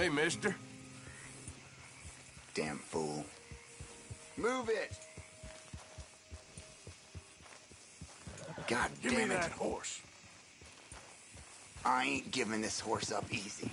Hey, mister. Damn fool. Move it! God Give me damn it. that horse. I ain't giving this horse up easy.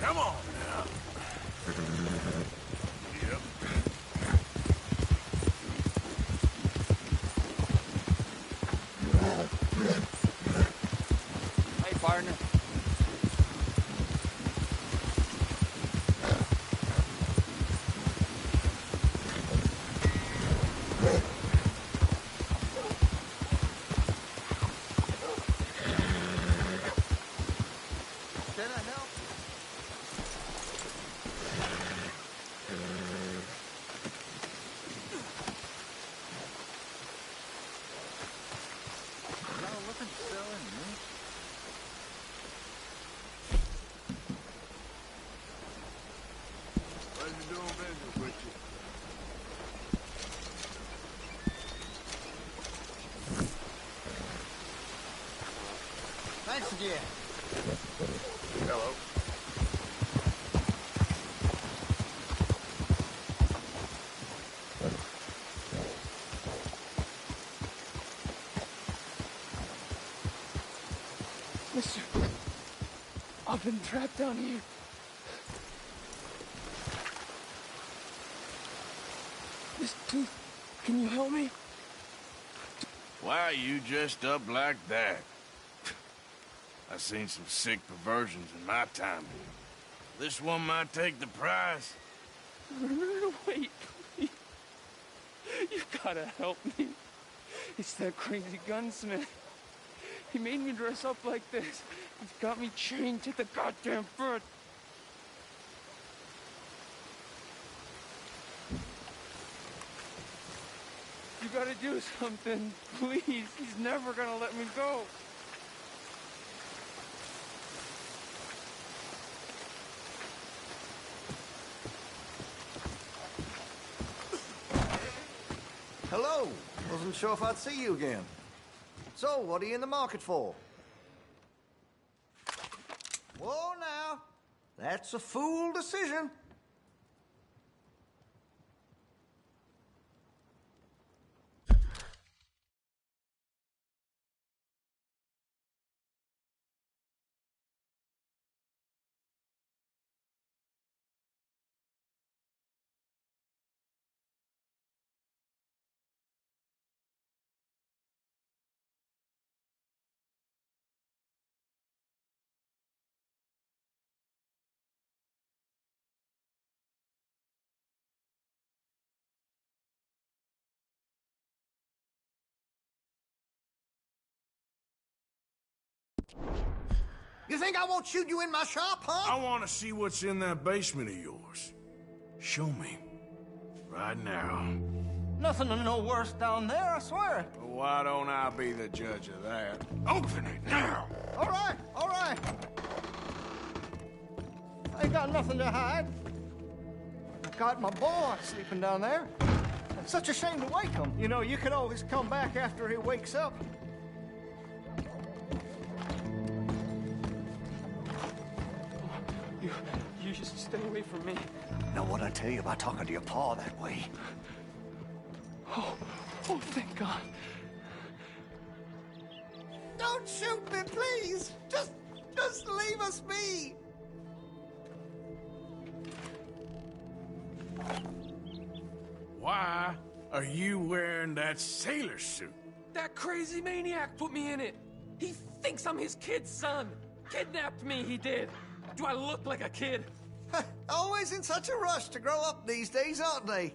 Come on now. Yep. Hey, partner. Can I help? Y'all looking to sell any meat? Pleasure doing business with you. Thanks again. Hello. Mister, I've been trapped down here. Miss Tooth, can you help me? Why are you dressed up like that? I've seen some sick perversions in my time. This one might take the prize. Wait, please. You gotta help me. It's that crazy gunsmith. He made me dress up like this. He's got me chained to the goddamn bed. You gotta do something, please. He's never gonna let me go. Hello. Wasn't sure if I'd see you again. So, what are you in the market for? Whoa, now. That's a fool decision. You think I won't shoot you in my shop, huh? I want to see what's in that basement of yours. Show me. Right now. Nothing no worse down there, I swear. Well, why don't I be the judge of that? Open it now! All right, all right. I ain't got nothing to hide. I got my boy sleeping down there. It's such a shame to wake him. You know, you can always come back after he wakes up. You just stay away from me. Know what I tell you about talking to your paw that way? Oh, thank God. Don't shoot me, please. Just leave us be. Why are you wearing that sailor suit? That crazy maniac put me in it. He thinks I'm his kid's son. Kidnapped me, he did. Do I look like a kid? Always in such a rush to grow up these days, aren't they?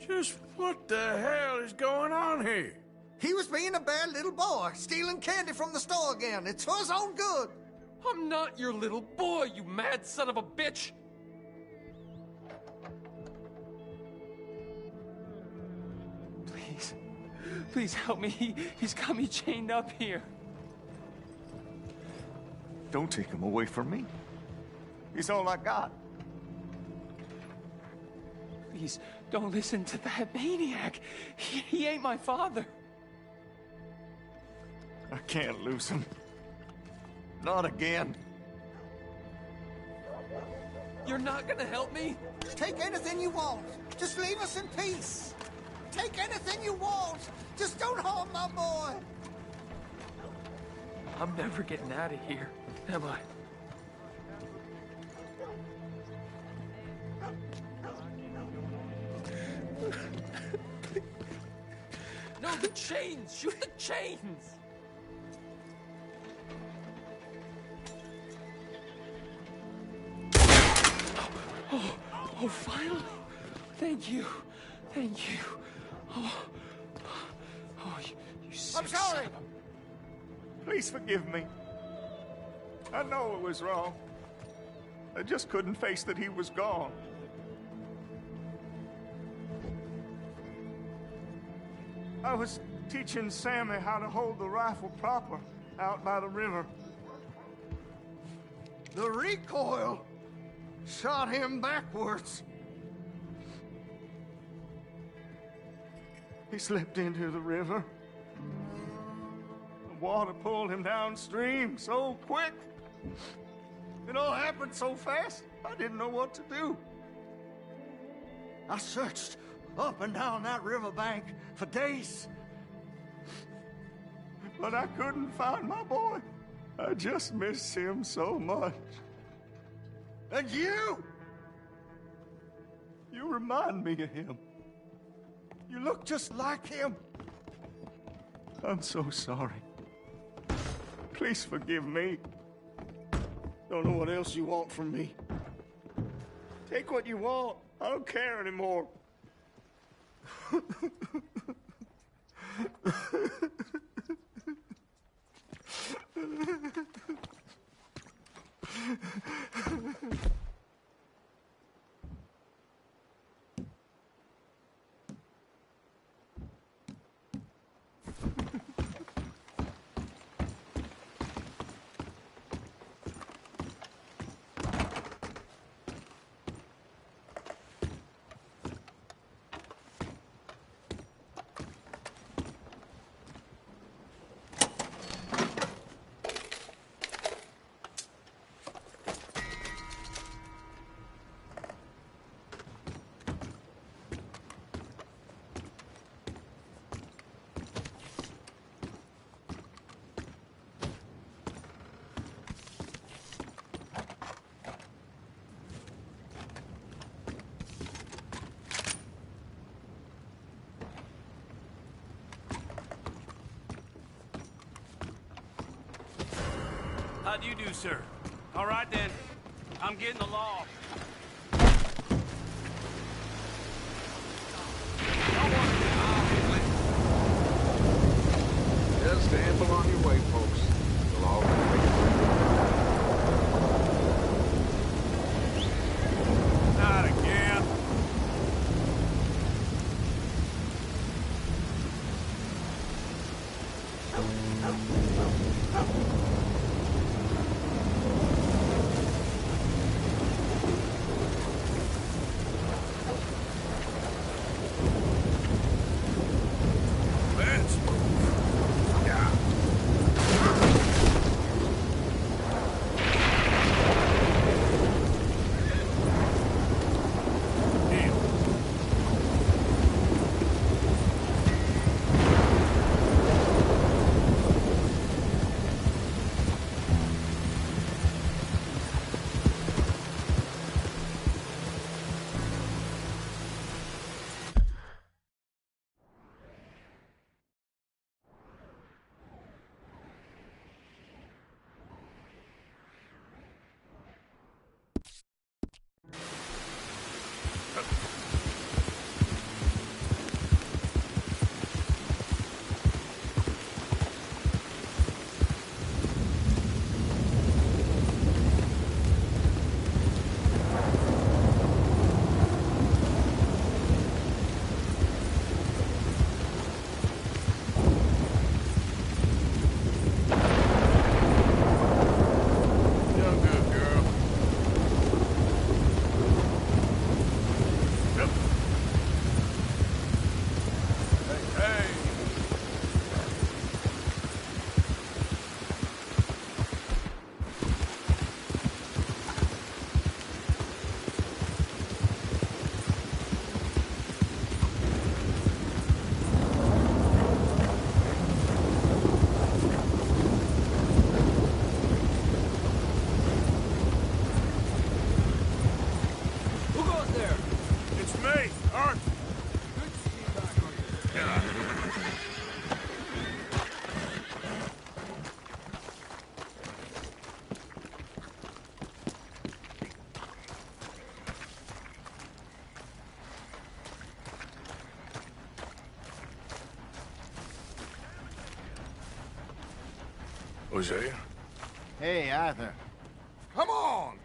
Just what the hell is going on here? He was being a bad little boy, stealing candy from the store again. It's for his own good. I'm not your little boy, you mad son of a bitch! Please. Please help me. He's got me chained up here. Don't take him away from me. He's all I got. Please, don't listen to that maniac. He ain't my father. I can't lose him. Not again. You're not gonna help me? Take anything you want. Just leave us in peace. Take anything you want. Just don't harm my boy. I'm never getting out of here, am I? No, the chains! Shoot the chains! Oh, finally. Thank you. Thank you. Oh, you sick I'm sorry. son of a- Please forgive me. I know it was wrong. I just couldn't face that he was gone. I was teaching Sammy how to hold the rifle proper out by the river. The recoil shot him backwards. He slipped into the river. The water pulled him downstream so quick. It all happened so fast, I didn't know what to do. I searched up and down that riverbank for days. But I couldn't find my boy. I just miss him so much. And you remind me of him. You look just like him. I'm so sorry. Please forgive me. Don't know what else you want from me. Take what you want. I don't care anymore. How do you do, sir? All right, then. I'm getting the law. Just amble on your way, folks. We'll all be waiting for you. Not again. Vince! Hosea. Hey, Arthur. Come on!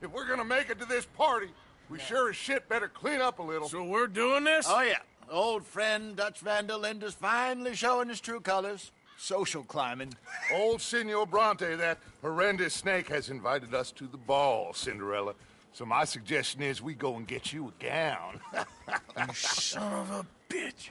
If we're gonna make it to this party, we sure as shit better clean up a little. So we're doing this? Oh, yeah. Old friend Dutch Van der Linde's finally showing his true colors. Social climbing. Old Senor Bronte, that horrendous snake, has invited us to the ball, Cinderella. So my suggestion is we go and get you a gown. You son of a bitch.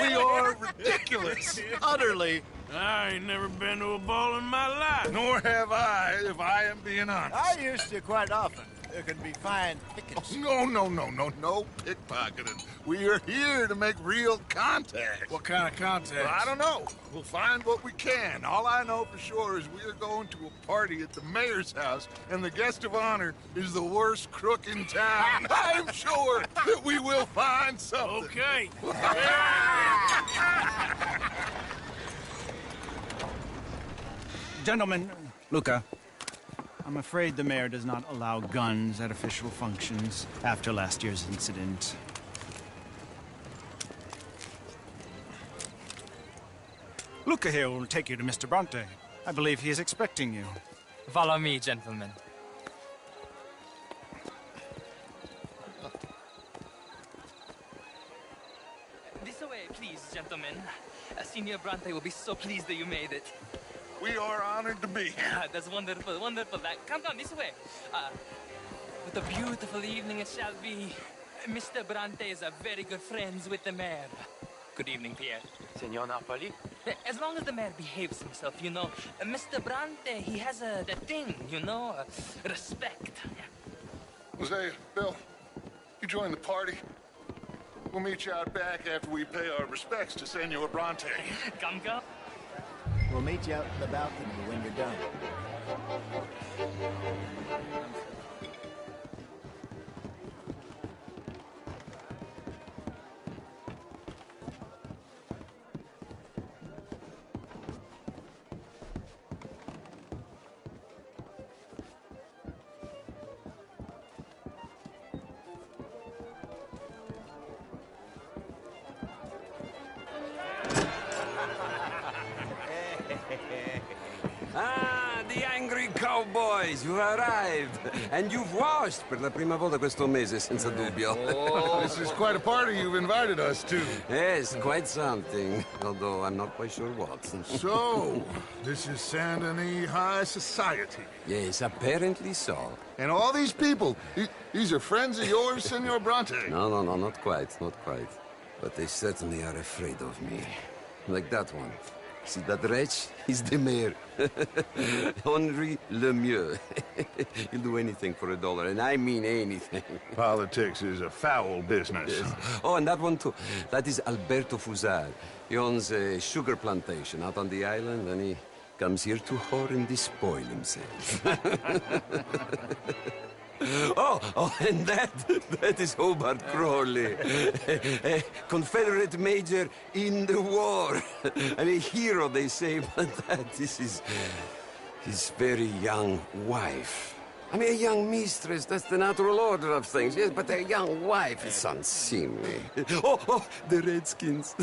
We are ridiculous. Utterly. I ain't never been to a ball in my life. Nor have I, if I am being honest. I used to quite often. There can be fine pickets. No pickpocketing. We are here to make real contact. What kind of contact? I don't know. We'll find what we can. All I know for sure is we are going to a party at the mayor's house, and the guest of honor is the worst crook in town. I'm sure that we will find something. Okay. Gentlemen, Luca, I'm afraid the mayor does not allow guns at official functions after last year's incident. Luca here will take you to Mr. Bronte. I believe he is expecting you. Follow me, gentlemen. This way, please, gentlemen. Senior Bronte will be so pleased that you made it. We are honored to be here. That's wonderful, wonderful. Come this way. What a beautiful evening it shall be. Mr. Bronte is very good friends with the mayor. Good evening, Pierre. Senor Napoli? As long as the mayor behaves himself, you know. Mr. Bronte, he has that thing, you know, respect. Hosea, Bill, you join the party. We'll meet you out back after we pay our respects to Senor Bronte. Come. We'll meet you out in the balcony when you're done. Ah, the angry cowboys, you've arrived. And you've washed per la prima volta questo mese, senza dubbio. Oh, this is quite a party you've invited us to. Yes, quite something. Although I'm not quite sure what. So, this is Saint Denis High Society. Yes, apparently so. And all these people, these are friends of yours, Senor Bronte? No, not quite. But they certainly are afraid of me. Like that one. See that wretch? He's the mayor. Henri Lemieux. He'll do anything for $1, and I mean anything. Politics is a foul business. Yes. Oh, and that one too. That is Alberto Fusar. He owns a sugar plantation out on the island, and he comes here to whore and despoil himself. Oh, and that is Hobart Crawley, a Confederate major in the war. And a hero, they say, but that is his very young wife. I mean, a young mistress, that's the natural order of things, yes, but a young wife is unseemly. Oh, the Redskins.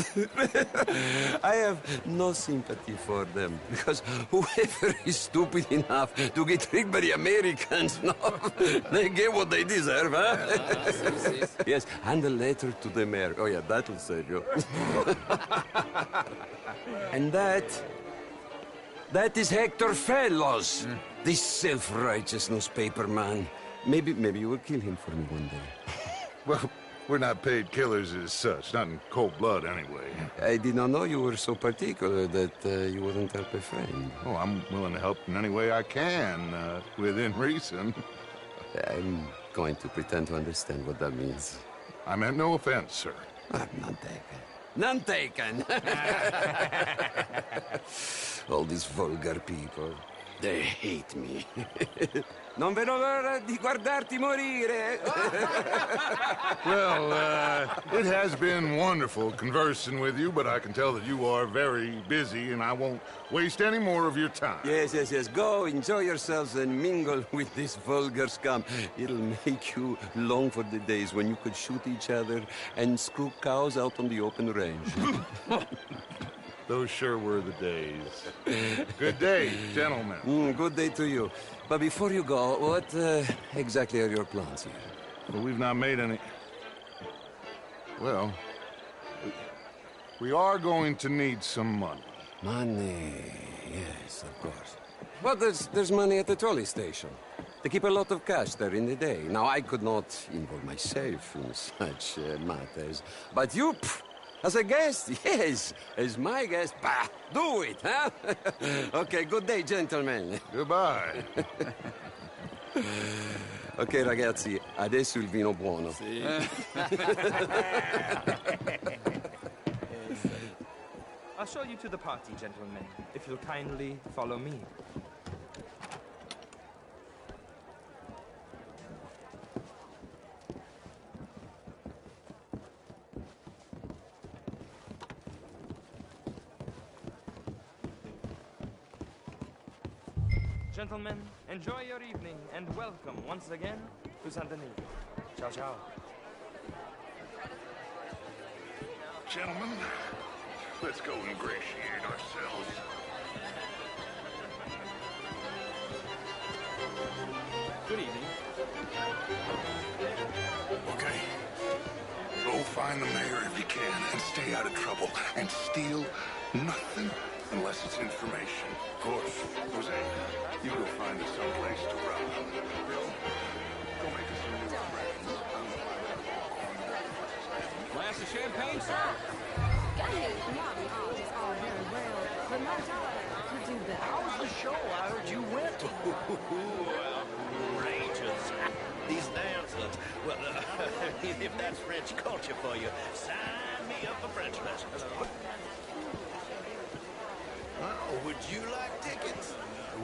I have no sympathy for them, because whoever is stupid enough to get tricked by the Americans, no, they get what they deserve, huh? Yes, and a letter to the mayor. Oh, yeah, that'll save you. And that is Hector Fellows. This self-righteous newspaper man. Maybe you will kill him for me one day. Well, we're not paid killers as such, not in cold blood anyway. I did not know you were so particular that you wouldn't help a friend. Oh, I'm willing to help in any way I can, within reason. I'm going to pretend to understand what that means. I meant no offense, sir. None taken. None taken! All these vulgar people. They hate me. Non vedo l'ora di guardarti morire. Well, it has been wonderful conversing with you, but I can tell that you are very busy, and I won't waste any more of your time. Yes. Go, enjoy yourselves, and mingle with this vulgar scum. It'll make you long for the days when you could shoot each other and screw cows out on the open range. Those sure were the days. Good day, gentlemen. Good day to you. But before you go, what exactly are your plans here? Well, we've not made any... Well, we are going to need some money. Money, yes, of course. Well, there's money at the trolley station. They keep a lot of cash there in the day. Now, I could not involve myself in such matters. But you... As a guest, yes. As my guest, bah, do it, huh? Okay, good day, gentlemen. Goodbye. Ok, ragazzi, adesso il vino buono. I'll show you to the party, gentlemen, if you'll kindly follow me. Gentlemen, enjoy your evening and welcome once again to Saint Denis. Ciao, ciao. Gentlemen, let's go ingratiate ourselves. Good evening. Okay. Go find the mayor if you can and stay out of trouble. And steal nothing unless it's information. Of course. Jose, you go find us someplace to rob. Bill, go make us some new friends. Glass of champagne, sir? But my daughter could do better. How was the show? I heard you went. Outrageous. These dancers. Well, if that's French culture for you, sign me up for French lessons. Oh, would you like tickets?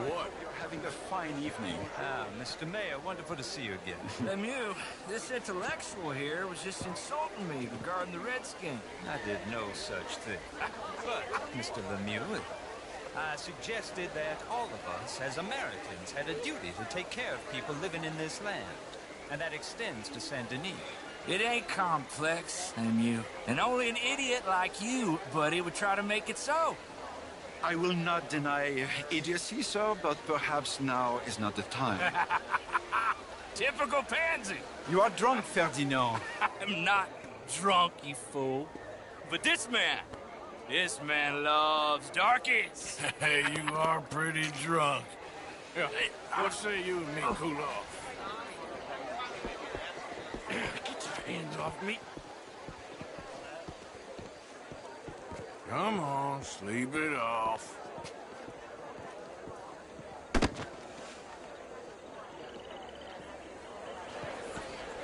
What? You're having a fine evening. Ah, Mr. Mayor, wonderful to see you again. Lemieux, this intellectual here was just insulting me regarding the Redskins. I did no such thing. But, Mr. Lemieux, I suggested that all of us, as Americans, had a duty to take care of people living in this land. And that extends to Saint Denis. It ain't complex, Lemieux. And only an idiot like you, buddy, would try to make it so. I will not deny idiocy, sir, but perhaps now is not the time. Typical pansy. You are drunk, Ferdinand. I'm not drunk, you fool. But this man loves darkies. Hey, you are pretty drunk. Hey, what say you and me cool off? Get your hands off me. Come on, sleep it off.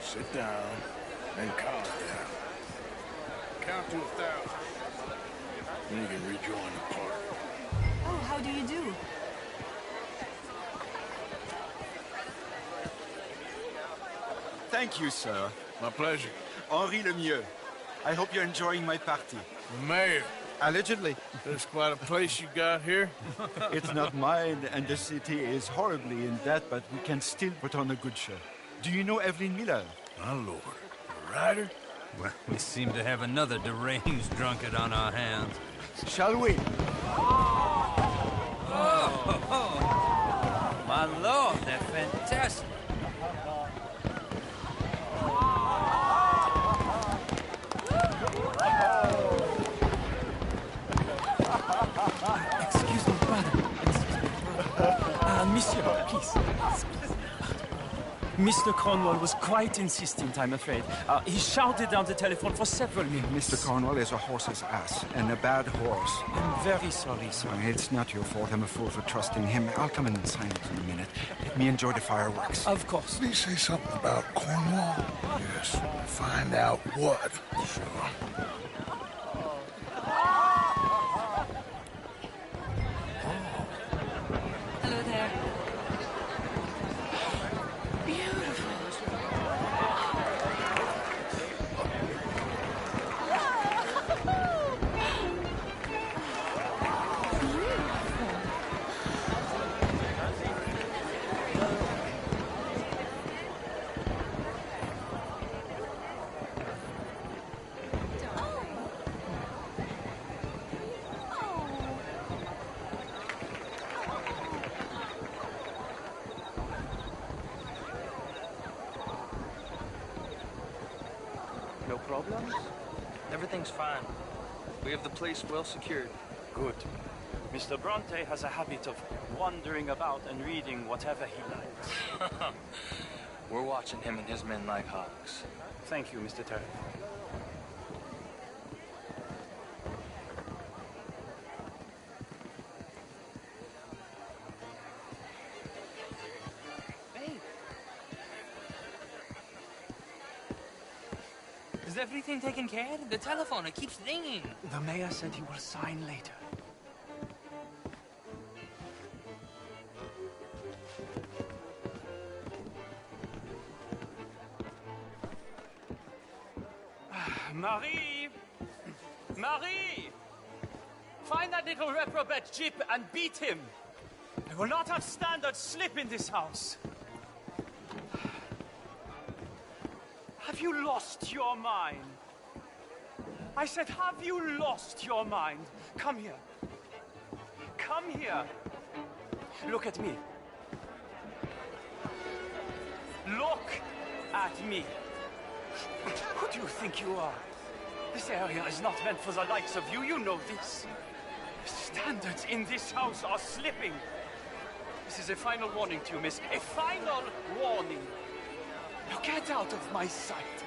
Sit down and calm down. Count to 1,000. Then you can rejoin the party. Oh, how do you do? Thank you, sir. My pleasure. Henri Lemieux. I hope you're enjoying my party. The mayor. Allegedly. There's quite a place you got here. It's not mine, and the city is horribly in debt, but we can still put on a good show. Do you know Evelyn Miller? My lord. A writer? Well, we seem to have another deranged drunkard on our hands. Shall we? My lord, they're fantastic. Excuse me, brother. Monsieur, please. Mr. Cornwall was quite insistent, I'm afraid. He shouted down the telephone for several minutes. Mr. Cornwall is a horse's ass, and a bad horse. I'm very sorry, sir. It's not your fault. I'm a fool for trusting him. I'll come and sign it in a minute. Let me enjoy the fireworks. Of course. Did he say something about Cornwall? Yes. Find out what. Sure. Hello there. problems? Everything's fine. We have the place well secured. Good. Mr. Bronte has a habit of wandering about and reading whatever he likes. We're watching him and his men like hawks. Thank you, Mr. Turner. Is everything taken care of? The telephone, it keeps ringing. The mayor said he will sign later. Marie! Marie! Find that little reprobate Jip and beat him. I will not have standard slip in this house. Have you lost your mind? I said, have you lost your mind? Come here. Come here. Look at me. Look at me. Who do you think you are? This area is not meant for the likes of you. You know this. The standards in this house are slipping. This is a final warning to you, miss. A final warning. Now get out of my sight.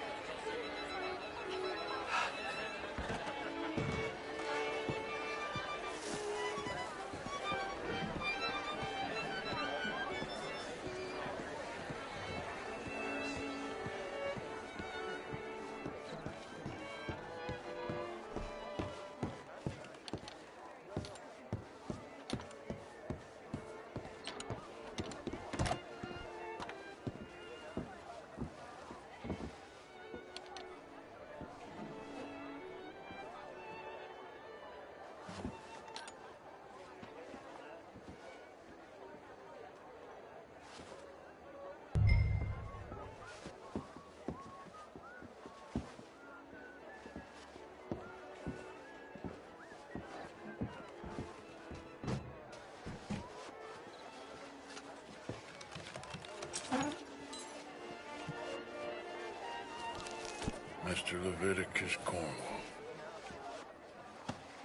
Mr. Leviticus Cornwall.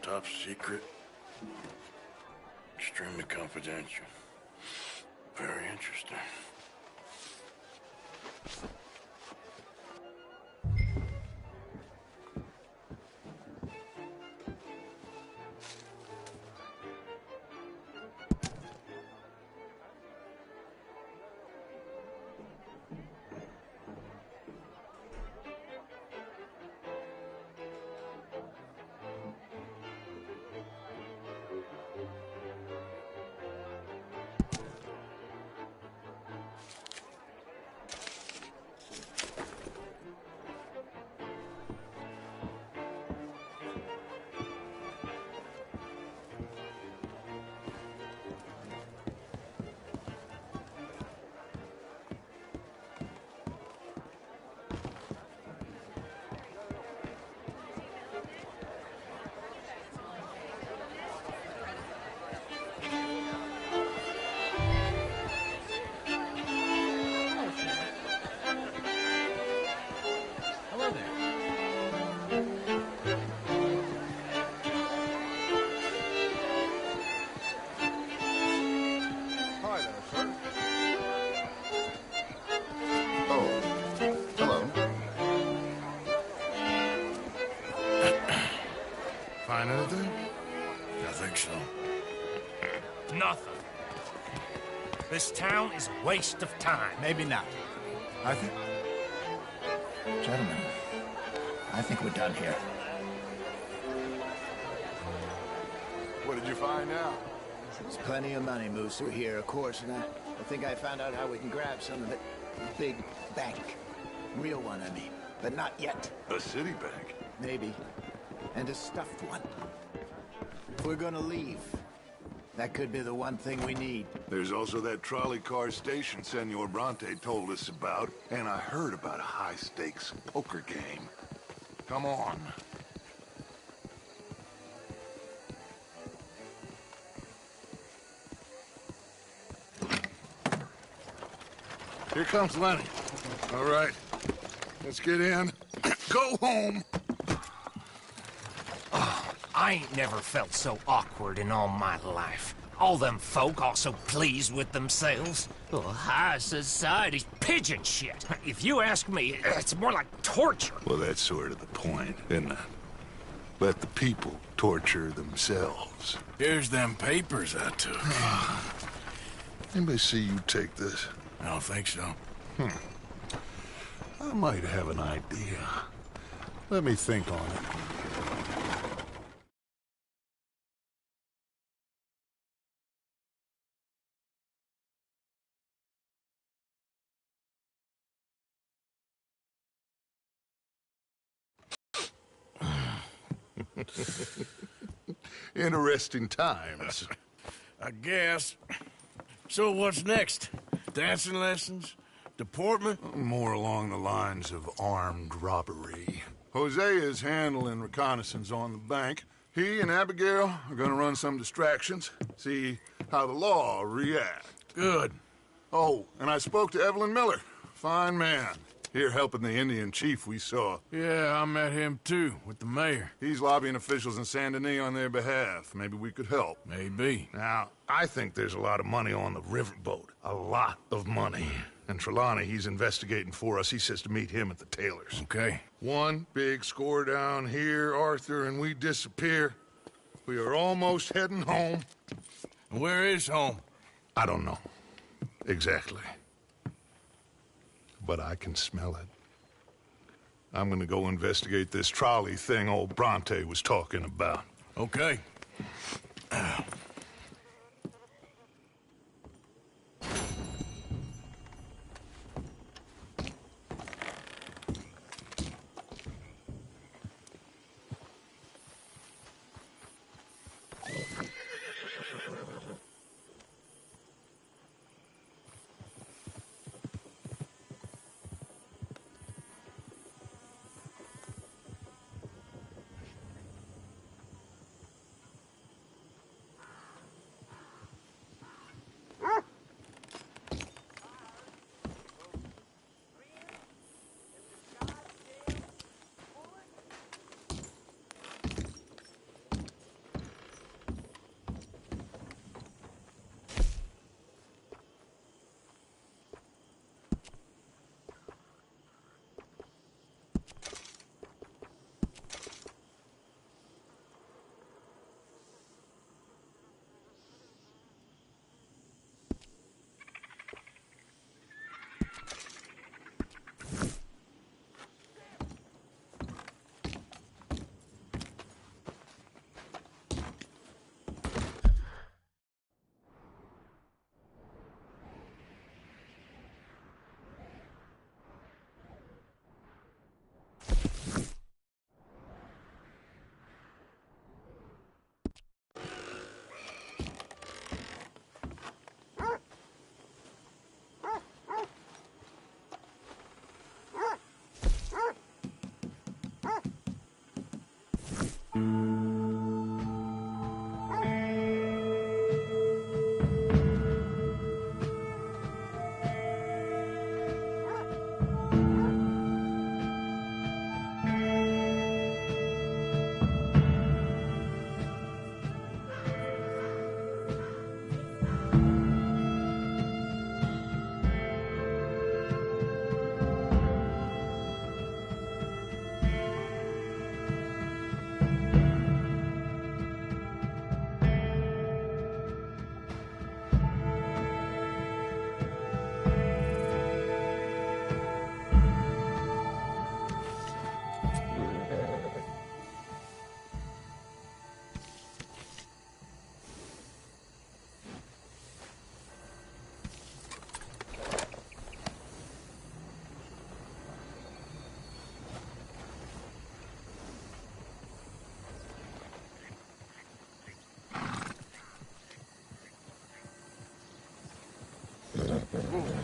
Top secret. Extremely confidential. Very interesting. Find anything? I think so. Nothing. This town is a waste of time. Maybe not. I think... Gentlemen, I think we're done here. What did you find out? There's plenty of money moves through here, of course, and I think I found out how we can grab some of it. Big bank. Real one, I mean. But not yet. A city bank? Maybe. And a stuffed one. If we're gonna leave, that could be the one thing we need. There's also that trolley car station Senor Bronte told us about, and I heard about a high-stakes poker game. Come on. Here comes Lenny. All right. Let's get in. Go home. I ain't never felt so awkward in all my life. All them folk all so pleased with themselves. Oh, high society's pigeon shit. If you ask me, it's more like torture. Well, that's sort of the point, isn't it? Let the people torture themselves. Here's them papers I took. Anybody see you take this? I don't think so. I might have an idea. Let me think on it. Interesting times. I guess. So what's next? Dancing lessons? Deportment? More along the lines of armed robbery. Hosea is handling reconnaissance on the bank. He and Abigail are gonna run some distractions, see how the law reacts. Good. Oh, and I spoke to Evelyn Miller. Fine man. Here helping the Indian chief we saw. Yeah, I met him too, with the mayor. He's lobbying officials in Saint Denis on their behalf. Maybe we could help. Maybe. Now, I think there's a lot of money on the riverboat. A lot of money. And Trelawney, he's investigating for us. He says to meet him at the Taylor's. Okay. One big score down here, Arthur, and we disappear. We are almost heading home. And where is home? I don't know. Exactly. But I can smell it. I'm gonna go investigate this trolley thing old Bronte was talking about. Okay.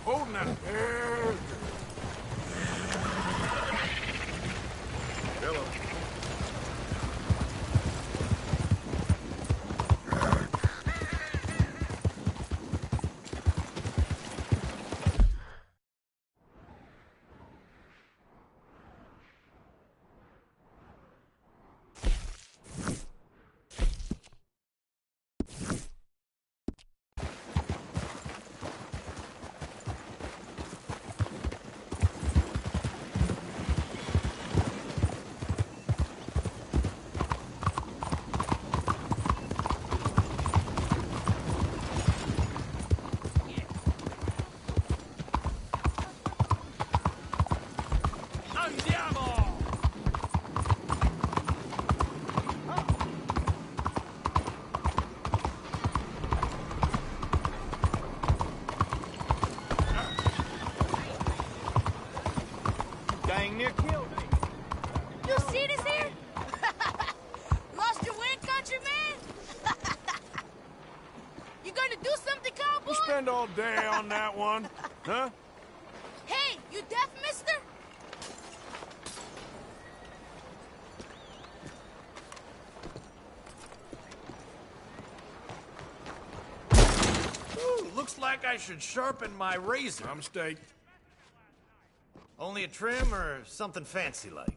Hold now. Hello. dang near killed me. You see this here? Lost your wind, countryman? You gonna do something, cowboy? You spend all day on that one, huh? Hey, you deaf, mister? Ooh, looks like I should sharpen my razor. My mistake. Only a trim or something fancy like?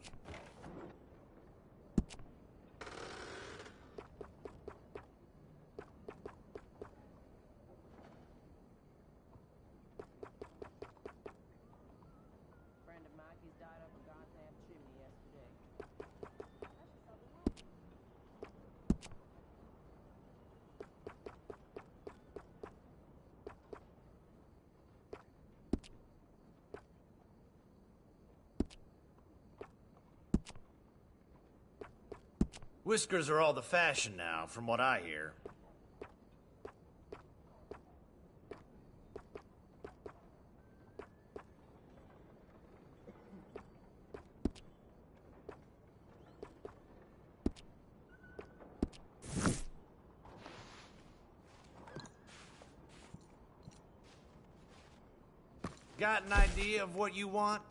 Whiskers are all the fashion now, from what I hear. Got an idea of what you want?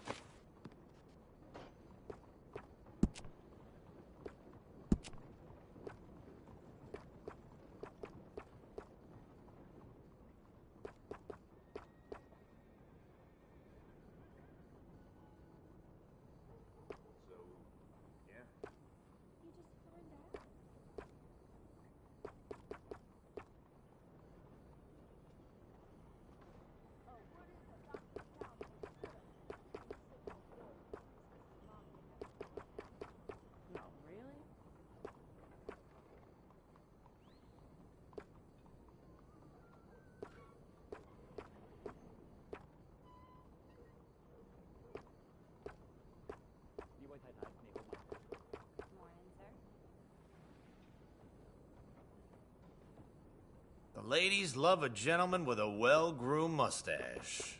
The ladies love a gentleman with a well-groomed mustache.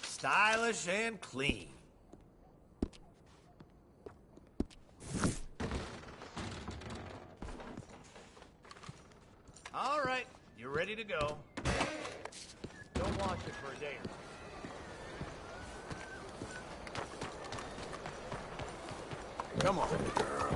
Stylish and clean. All right, you're ready to go. Don't wash it for a day or two. Come on, girl.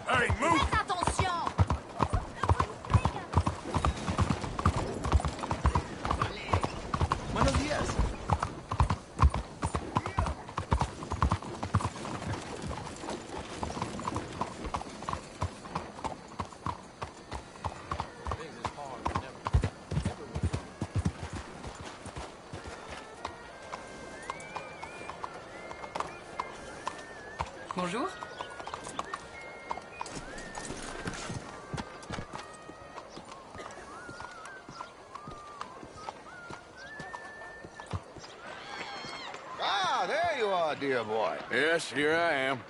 Hey, move! Faites attention! Buenos días. Bonjour. Ah, there you are, dear boy. Yes, here I am.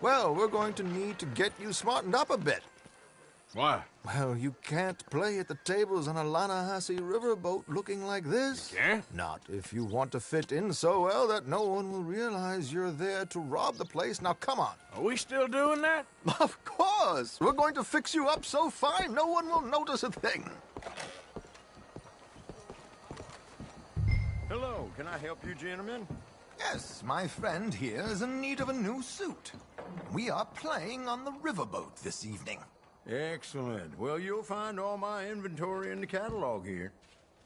Well, we're going to need to get you smartened up a bit. Why? Well, you can't play at the tables on a Lannahechee riverboat looking like this. You can't? Not if you want to fit in so well that no one will realize you're there to rob the place. Now, come on. Are we still doing that? Of course. We're going to fix you up so fine no one will notice a thing. Hello, can I help you, gentlemen? Yes, my friend here is in need of a new suit. We are playing on the riverboat this evening. Excellent. Well, you'll find all my inventory in the catalog here.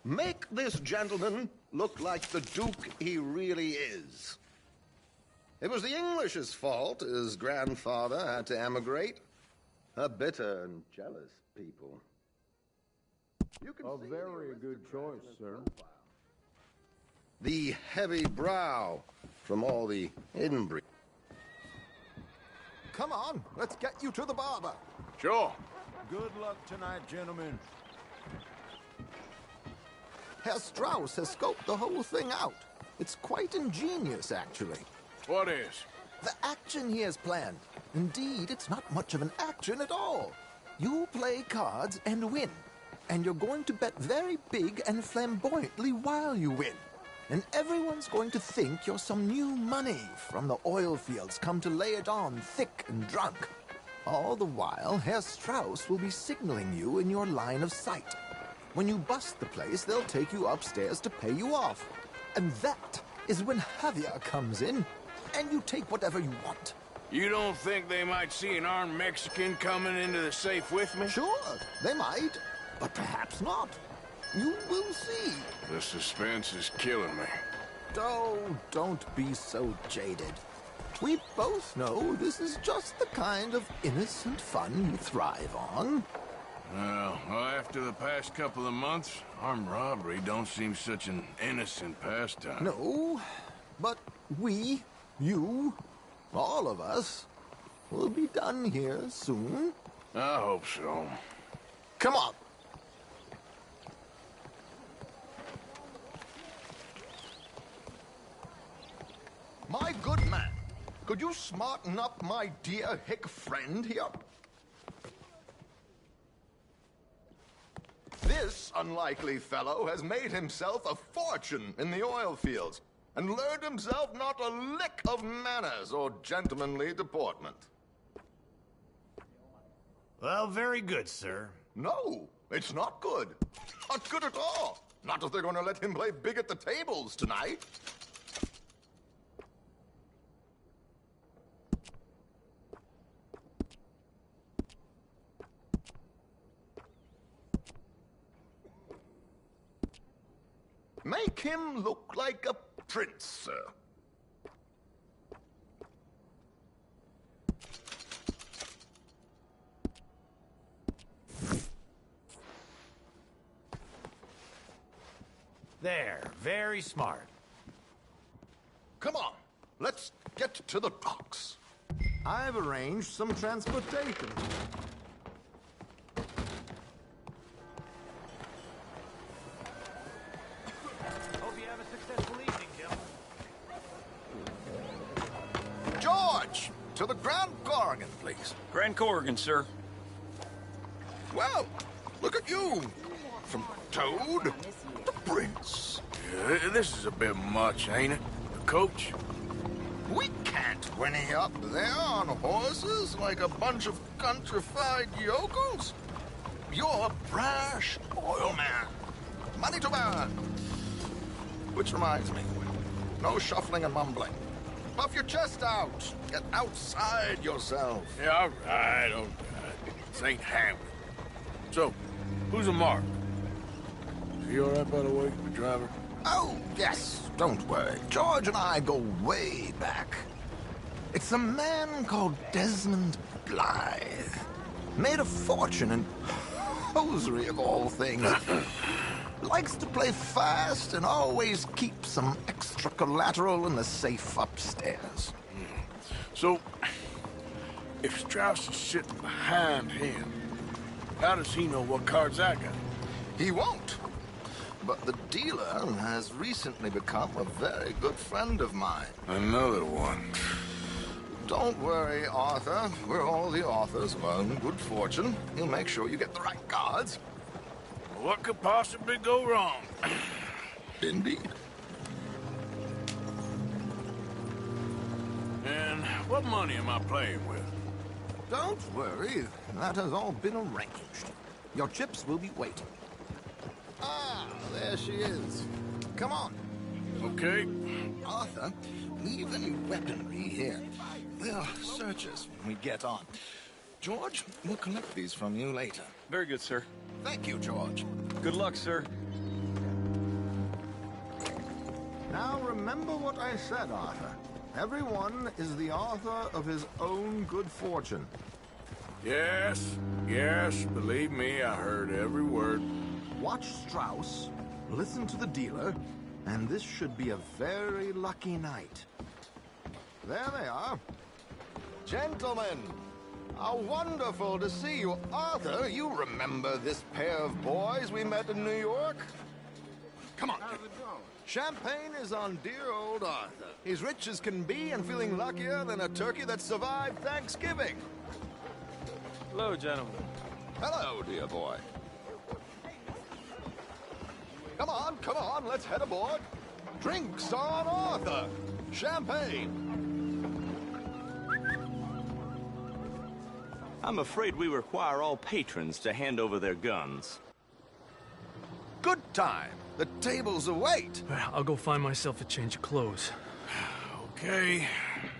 Make this gentleman look like the Duke he really is. It was the English's fault his grandfather had to emigrate. A bitter and jealous people. A very good choice, sir. The heavy brow from all the inbreeding. Come on, let's get you to the barber. Sure. Good luck tonight, gentlemen. Herr Strauss has scoped the whole thing out. It's quite ingenious, actually. What is? The action he has planned. Indeed, it's not much of an action at all. You play cards and win. And you're going to bet very big and flamboyantly while you win. And everyone's going to think you're some new money from the oil fields come to lay it on thick and drunk. All the while, Herr Strauss will be signaling you in your line of sight. When you bust the place, they'll take you upstairs to pay you off. And that is when Javier comes in, and you take whatever you want. You don't think they might see an armed Mexican coming into the safe with me? Sure, they might, but perhaps not. You will see. The suspense is killing me. Oh, don't be so jaded. We both know this is just the kind of innocent fun you thrive on. Well, after the past couple of months, armed robbery don't seem such an innocent pastime. No, but we, you, all of us, will be done here soon. I hope so. Come on. My good man, could you smarten up my dear hick friend here? This unlikely fellow has made himself a fortune in the oil fields and learned himself not a lick of manners or gentlemanly deportment. Well, very good, sir. No, it's not good. Not good at all. Not if they're going to let him play big at the tables tonight. Make him look like a prince, sir. There, very smart. Come on, let's get to the docks. I've arranged some transportation. Hope you have a successful evening, gentlemen. George, to the Grand Corrigan, please. Grand Corrigan, sir. Well, look at you. From Toad to Prince. Yeah, this is a bit much, ain't it? The coach? We can't whinny up there on horses like a bunch of countrified yokels. You're a brash oil man. Money to burn. Which reminds me, no shuffling and mumbling. Puff your chest out. Get outside yourself. Yeah, all right. This ain't Hamlet. So, who's a mark? Is he all right, by the way, the driver? Oh, yes. Don't worry. George and I go way back. It's a man called Desmond Blythe. Made a fortune in hosiery of all things. Likes to play fast and always keep some extra collateral in the safe upstairs. So, if Strauss is sitting behind him, how does he know what cards I got? He won't. But the dealer has recently become a very good friend of mine. Another one. Don't worry, Arthur. We're all the authors of our own good fortune. He'll make sure you get the right cards. What could possibly go wrong? Indeed. And what money am I playing with? Don't worry. That has all been arranged. Your chips will be waiting. Ah, there she is. Come on. Okay. Arthur, leave any weaponry here. They'll search us when we get on. George, we'll collect these from you later. Very good, sir. Thank you, George. Good luck, sir. Now remember what I said, Arthur. Everyone is the author of his own good fortune. Yes, believe me, I heard every word. watch Strauss, listen to the dealer, and this should be a very lucky night. There they are. Gentlemen, how wonderful to see you. Arthur, you remember this pair of boys we met in New York? Come on. Champagne is on dear old Arthur. He's rich as can be and feeling luckier than a turkey that survived Thanksgiving. Hello, gentlemen. Hello, dear boy. Come on, let's head aboard. Drinks on Arthur. Champagne. I'm afraid we require all patrons to hand over their guns. Good time. The tables await. I'll go find myself a change of clothes. Okay.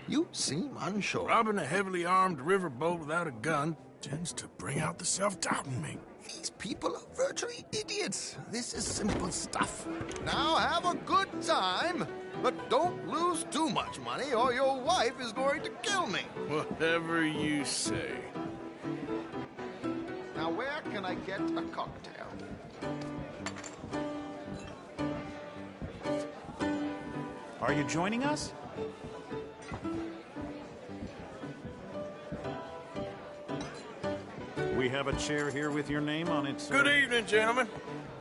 You seem unsure. Robbing a heavily armed riverboat without a gun tends to bring out the self-doubt in me. These people are virtually idiots. This is simple stuff. Now have a good time, but don't lose too much money or your wife is going to kill me. Whatever you say. Now where can I get a cocktail? Are you joining us? We have a chair here with your name on it, sir. Good evening, gentlemen.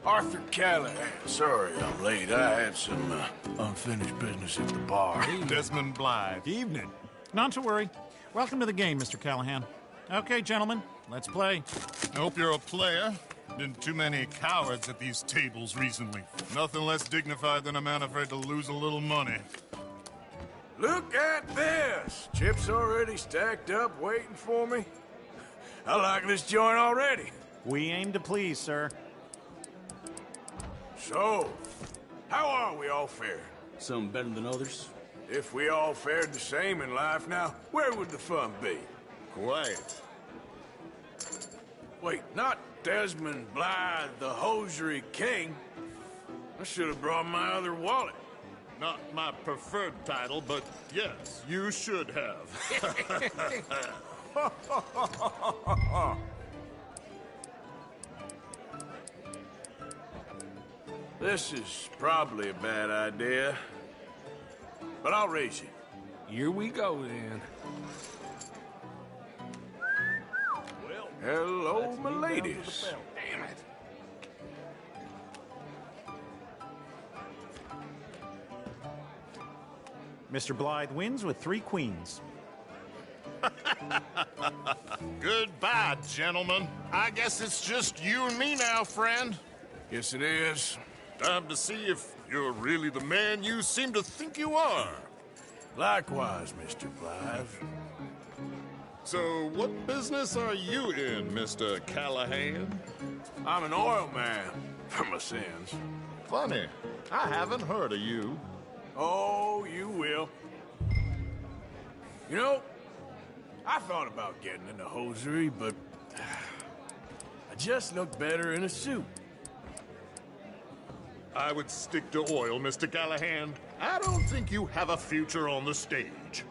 Arthur Callahan. Sorry I'm late. I had some unfinished business at the bar. Desmond Blythe. Evening. Not to worry. Welcome to the game, Mr. Callahan. Okay, gentlemen, let's play. I hope you're a player. Been too many cowards at these tables recently. Nothing less dignified than a man afraid to lose a little money. Look at this! Chips already stacked up, waiting for me. I like this joint already. We aim to please, sir. So, how are we all faring? Some better than others. If we all fared the same in life now, where would the fun be? Quiet. Wait, not Desmond Blythe, the hosiery king. I should have brought my other wallet. Not my preferred title, but yes, you should have. This is probably a bad idea, but I'll raise you. Here we go, then. Well, hello, my ladies. Damn it. Mr. Blythe wins with 3 queens. Goodbye, gentlemen. I guess it's just you and me now, friend. Yes, it is. Time to see if you're really the man you seem to think you are. Likewise, Mr. Blythe. So, what business are you in, Mr. Callahan? I'm an oil man, for my sins. Funny. I haven't heard of you. Oh, you will. You know, I thought about getting into hosiery, but I just look better in a suit. I would stick to oil, Mr. Callahan. I don't think you have a future on the stage.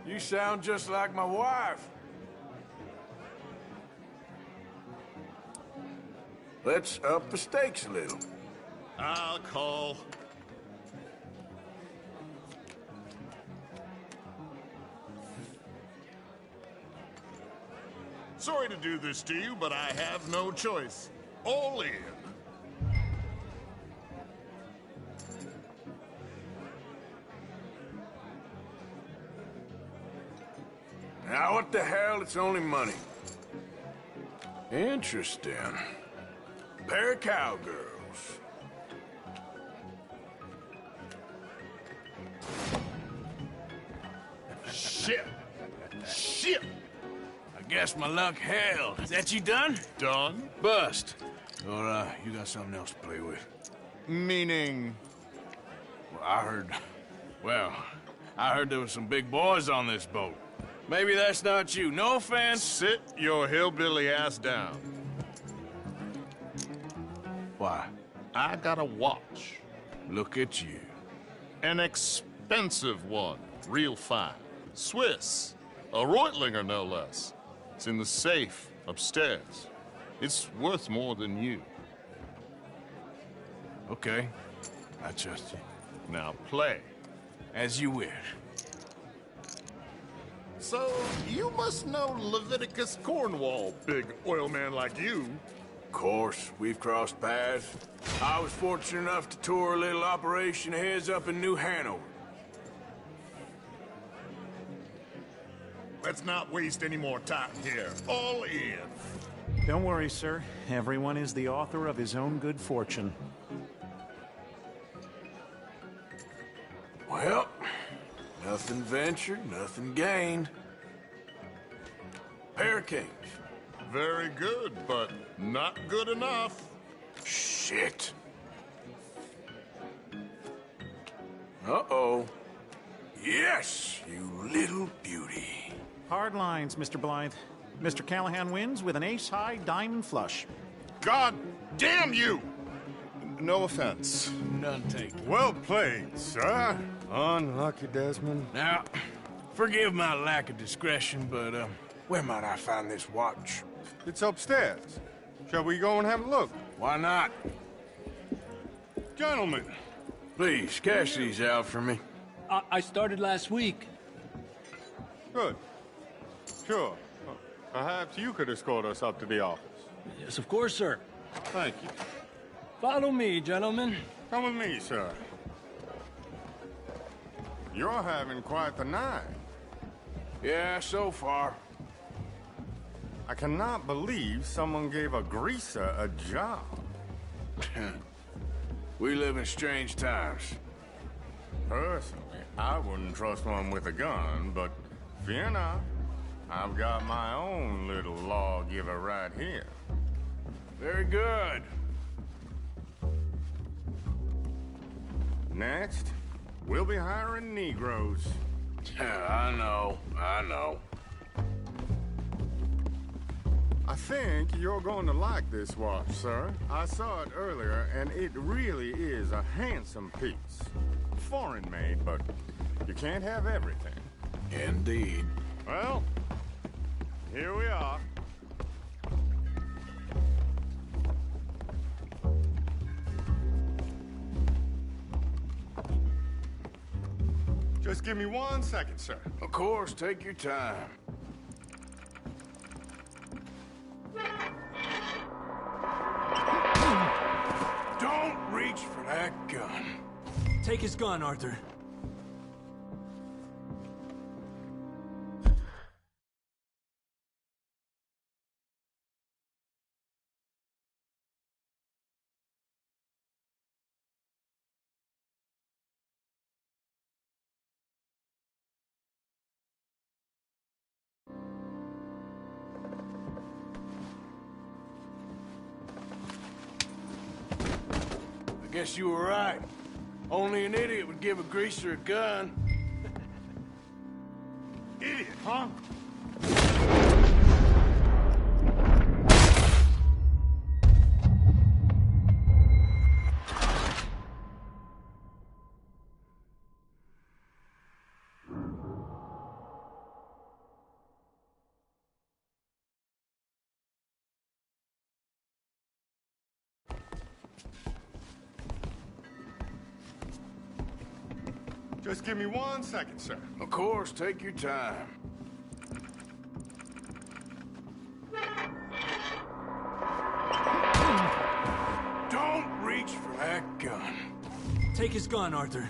You sound just like my wife. Let's up the stakes a little. I'll call. Sorry to do this to you, but I have no choice. All in. Now, what the hell? It's only money. Interesting. Pair of cowgirls. Shit! Shit! I guess my luck held. Is that you done? Done? Bust. Or, you got something else to play with? Meaning? Well, I heard there was some big boys on this boat. Maybe that's not you. No offense. Sit your hillbilly ass down. Why? I got a watch. Look at you. An expensive one. Real fine. Swiss. A Reutlinger, no less. It's in the safe upstairs. It's worth more than you. Okay. I trust you. Now play. As you wish. So, you must know Leviticus Cornwall, big oil man like you. Of course, we've crossed paths. I was fortunate enough to tour a little operation of his up in New Hanover. Let's not waste any more time here. All in. Don't worry, sir. Everyone is the author of his own good fortune. Well, nothing ventured, nothing gained. Pair of kings. Very good, but not good enough. Shit. Uh-oh. Yes, you little beauty. Hard lines, Mr. Blythe. Mr. Callahan wins with an ace-high diamond flush. God damn you! No offense. None taken. Well played, sir. Unlucky, Desmond. Now, forgive my lack of discretion, but, where might I find this watch? It's upstairs. Shall we go and have a look? Why not? Gentlemen. Please, cash these out for me. I started last week. Good. Sure. Perhaps you could escort us up to the office. Yes, of course, sir. Thank you. Follow me, gentlemen. Come with me, sir. You're having quite the night. Yeah, so far. I cannot believe someone gave a greaser a job. We live in strange times. Personally, I wouldn't trust one with a gun, but fear not. I've got my own little lawgiver right here. Very good. Next, we'll be hiring Negroes. I know. I think you're going to like this watch, sir. I saw it earlier, and it really is a handsome piece. Foreign made, but you can't have everything. Indeed. Well, here we are. Just give me 1 second, sir. Of course, take your time. Don't reach for that gun. Take his gun, Arthur. I guess you were right. Only an idiot would give a greaser a gun. Idiot, huh? Just give me 1 second, sir. Of course, take your time. Don't reach for that gun. Take his gun, Arthur.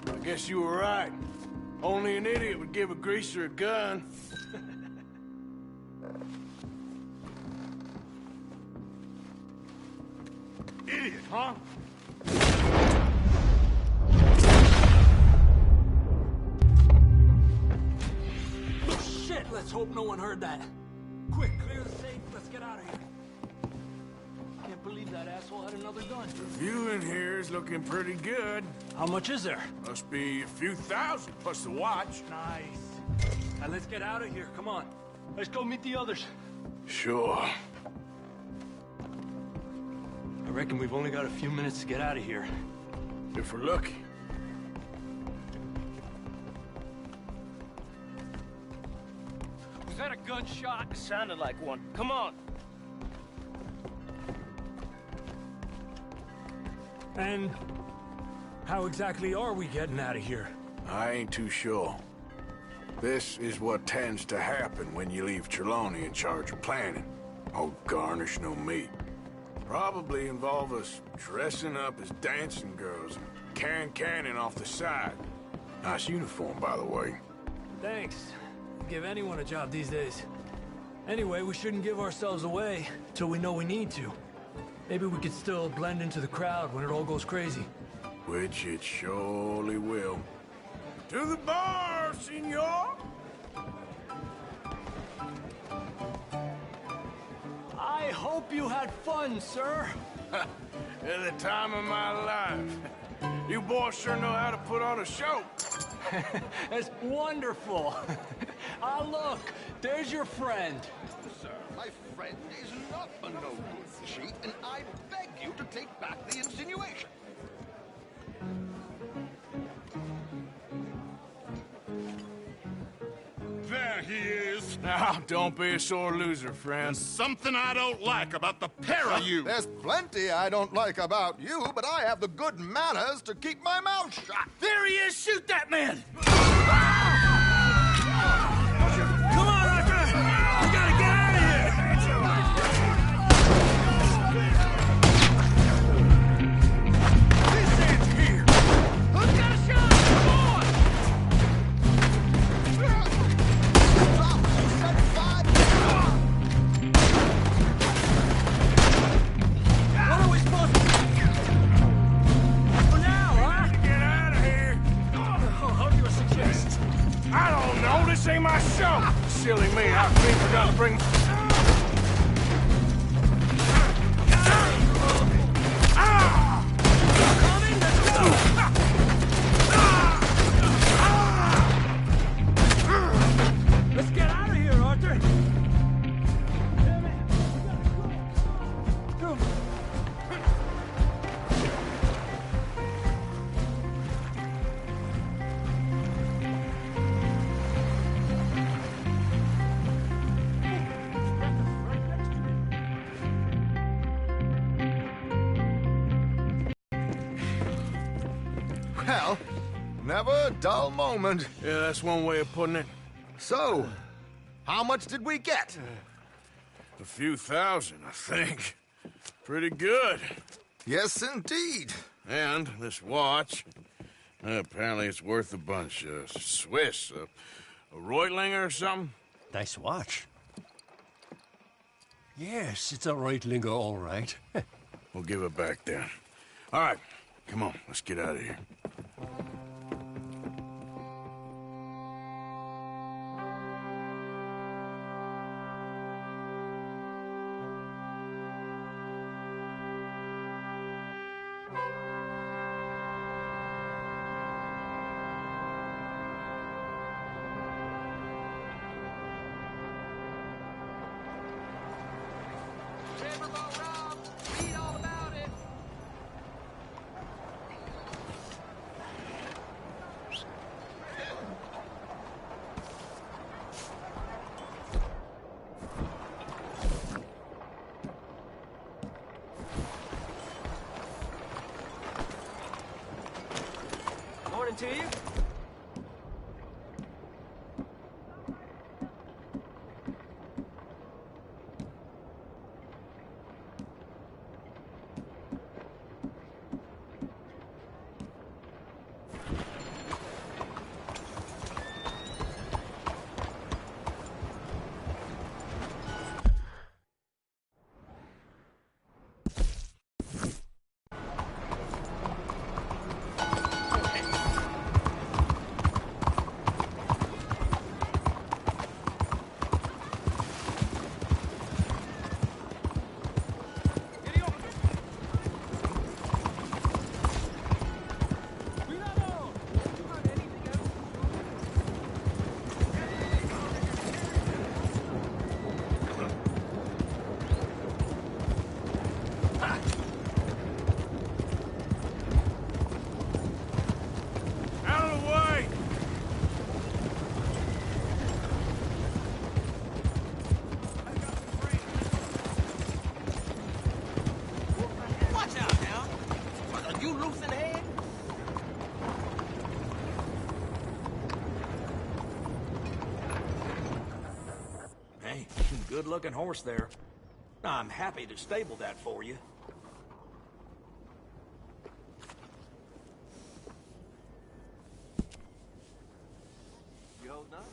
I guess you were right. Only an idiot would give a greaser a gun. Idiot, huh? Shit, let's hope no one heard that. Quick, clear the safe. Let's get out of here. Can't believe that asshole had another gun. The view in here is looking pretty good. How much is there? Must be a few thousand, plus the watch. Nice. Now let's get out of here. Come on. Let's go meet the others. Sure. I reckon we've only got a few minutes to get out of here. If we're lucky. Was that a gunshot? It sounded like one. Come on. And how exactly are we getting out of here? I ain't too sure. This is what tends to happen when you leave Trelawney in charge of planning. Oh, garnish no meat. Probably involve us dressing up as dancing girls and carrying cannon off the side. Nice uniform, by the way. Thanks. Give anyone a job these days. Anyway, we shouldn't give ourselves away till we know we need to. Maybe we could still blend into the crowd when it all goes crazy. Which it surely will. To the bar, senor! I hope you had fun, sir. At the time of my life. You boys sure know how to put on a show. That's wonderful. Ah, look, there's your friend. Sir, my friend is not a no-good cheat, and I beg you to take back the insinuation. There he is. Now, don't be a sore loser, friend. Something I don't like about the pair of you. There's plenty I don't like about you, but I have the good manners to keep my mouth shut. There he is! Shoot that man! Come on, Arthur! We gotta get out of here! This ends here. Who's got a shot? Come on! What are we supposed to do now, huh? Get out of here! How do you suggest? I don't know, this ain't my show! Silly me, I think we're gonna bring... Let's get out of here, Arthur! Damn it! We gotta go! Well, never a dull moment. Yeah, that's one way of putting it. So, how much did we get? A few thousand, I think. Pretty good. Yes, indeed. And this watch, apparently it's worth a bunch. Swiss, a Reutlinger or something? Nice watch. Yes, it's a Reutlinger, all right. We'll give it back then. All right, come on, let's get out of here. Good-looking horse there. I'm happy to stable that for you. You holding up?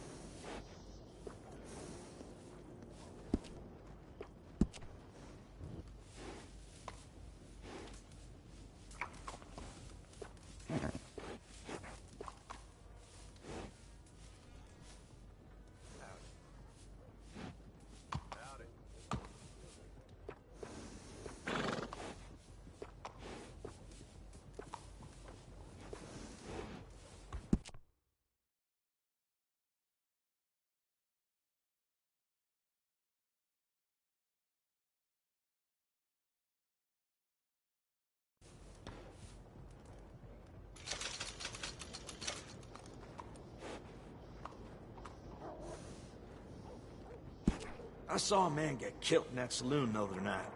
I saw a man get killed in that saloon the other night.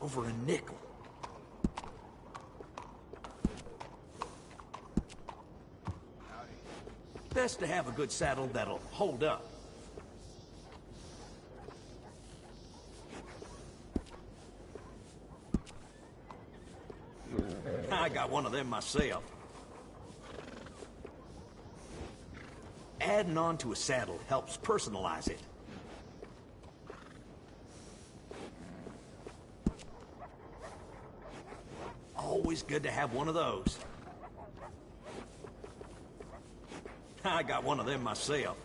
Over a nickel. Best to have a good saddle that'll hold up. I got one of them myself. Adding on to a saddle helps personalize it. Always good to have one of those. I got one of them myself.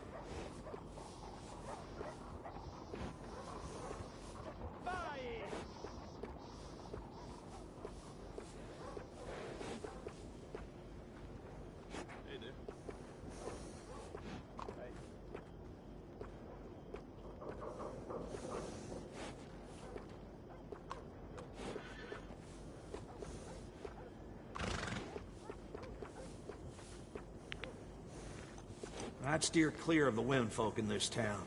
I'd steer clear of the womenfolk in this town.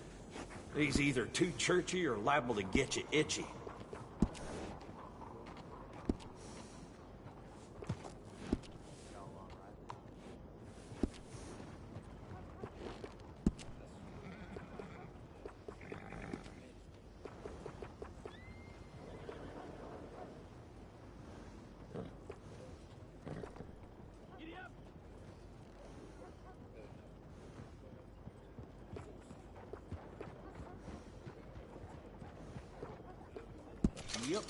He's either too churchy or liable to get you itchy. Yep.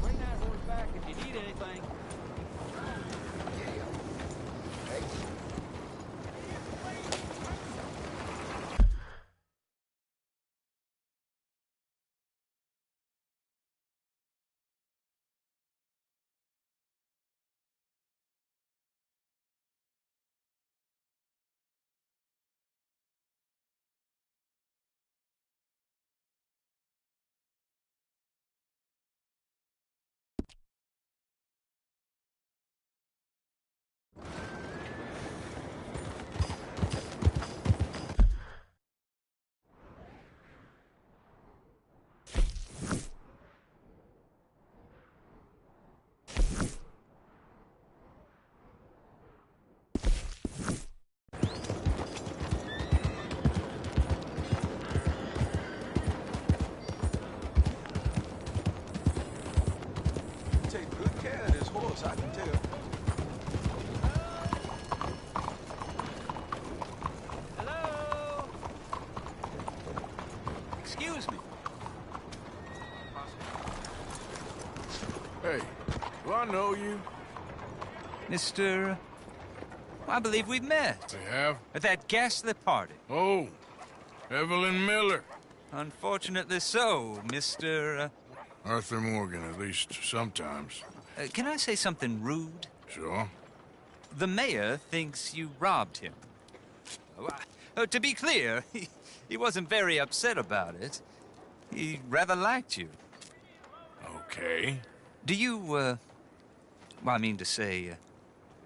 Bring that horse back if you need anything. I can tell. Hello? Excuse me. Hey, do I know you? Mr. I believe we've met. We have? At that ghastly party. Oh, Evelyn Miller. Unfortunately so, Mr. Arthur Morgan, at least sometimes. Can I say something rude? Sure. The mayor thinks you robbed him. To be clear, he wasn't very upset about it. He rather liked you. Okay. Do you, well, I mean to say,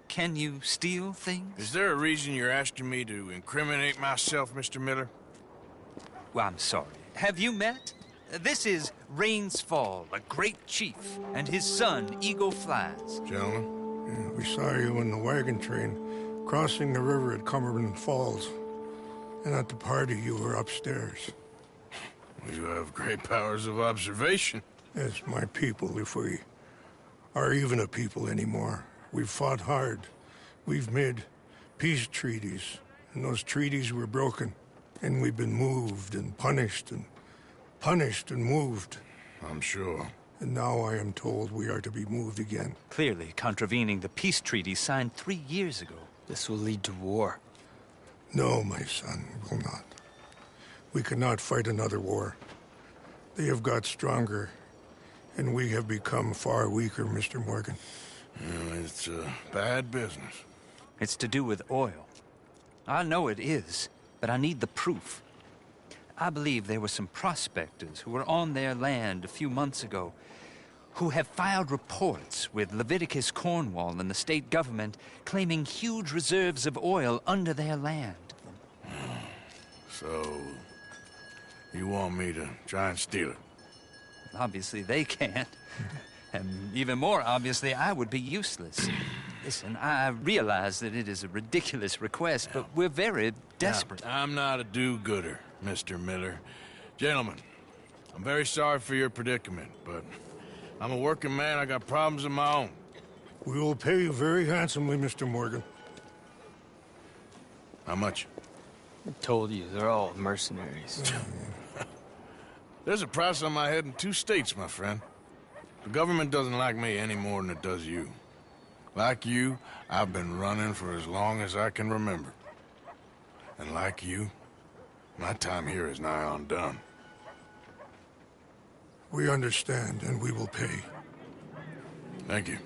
can you steal things? Is there a reason you're asking me to incriminate myself, Mr. Miller? Well, I'm sorry. Have you met? This is Rains Fall, a great chief, and his son, Eagle Flies. Gentlemen, we saw you in the wagon train crossing the river at Cumberland Falls. And at the party, you were upstairs. You have great powers of observation. Yes, my people, if we are even a people anymore. We've fought hard. We've made peace treaties, and those treaties were broken. And we've been moved and punished and moved. I'm sure. And now I am told we are to be moved again. Clearly contravening the peace treaty signed 3 years ago. This will lead to war. No, my son, it will not. We cannot fight another war. They have got stronger, and we have become far weaker, Mr. Morgan. It's bad business. It's to do with oil. I know it is, but I need the proof. I believe there were some prospectors who were on their land a few months ago who have filed reports with Leviticus Cornwall and the state government claiming huge reserves of oil under their land. So, you want me to try and steal it? Obviously they can't. And even more obviously, I would be useless. Listen, I realize that it is a ridiculous request, but we're very desperate. Now, I'm not a do-gooder, Mr. Miller. Gentlemen, I'm very sorry for your predicament, but I'm a working man. I got problems of my own. We will pay you very handsomely, Mr. Morgan. How much? I told you, they're all mercenaries. There's a price on my head in 2 states, my friend. The government doesn't like me any more than it does you. Like you, I've been running for as long as I can remember. And like you, my time here is nigh on done. We understand, and we will pay. Thank you.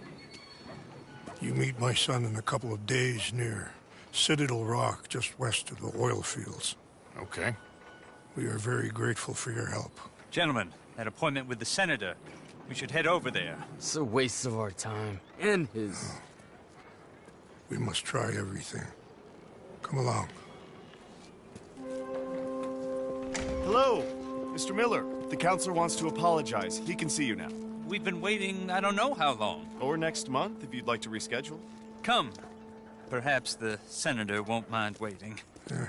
You meet my son in a couple of days near Citadel Rock, just west of the oil fields. Okay. We are very grateful for your help. Gentlemen, that appointment with the senator. We should head over there. It's a waste of our time. And his. We must try everything. Come along. Hello, Mr. Miller. The counselor wants to apologize. He can see you now. We've been waiting I don't know how long. Or next month, if you'd like to reschedule. Come. Perhaps the senator won't mind waiting. Yeah.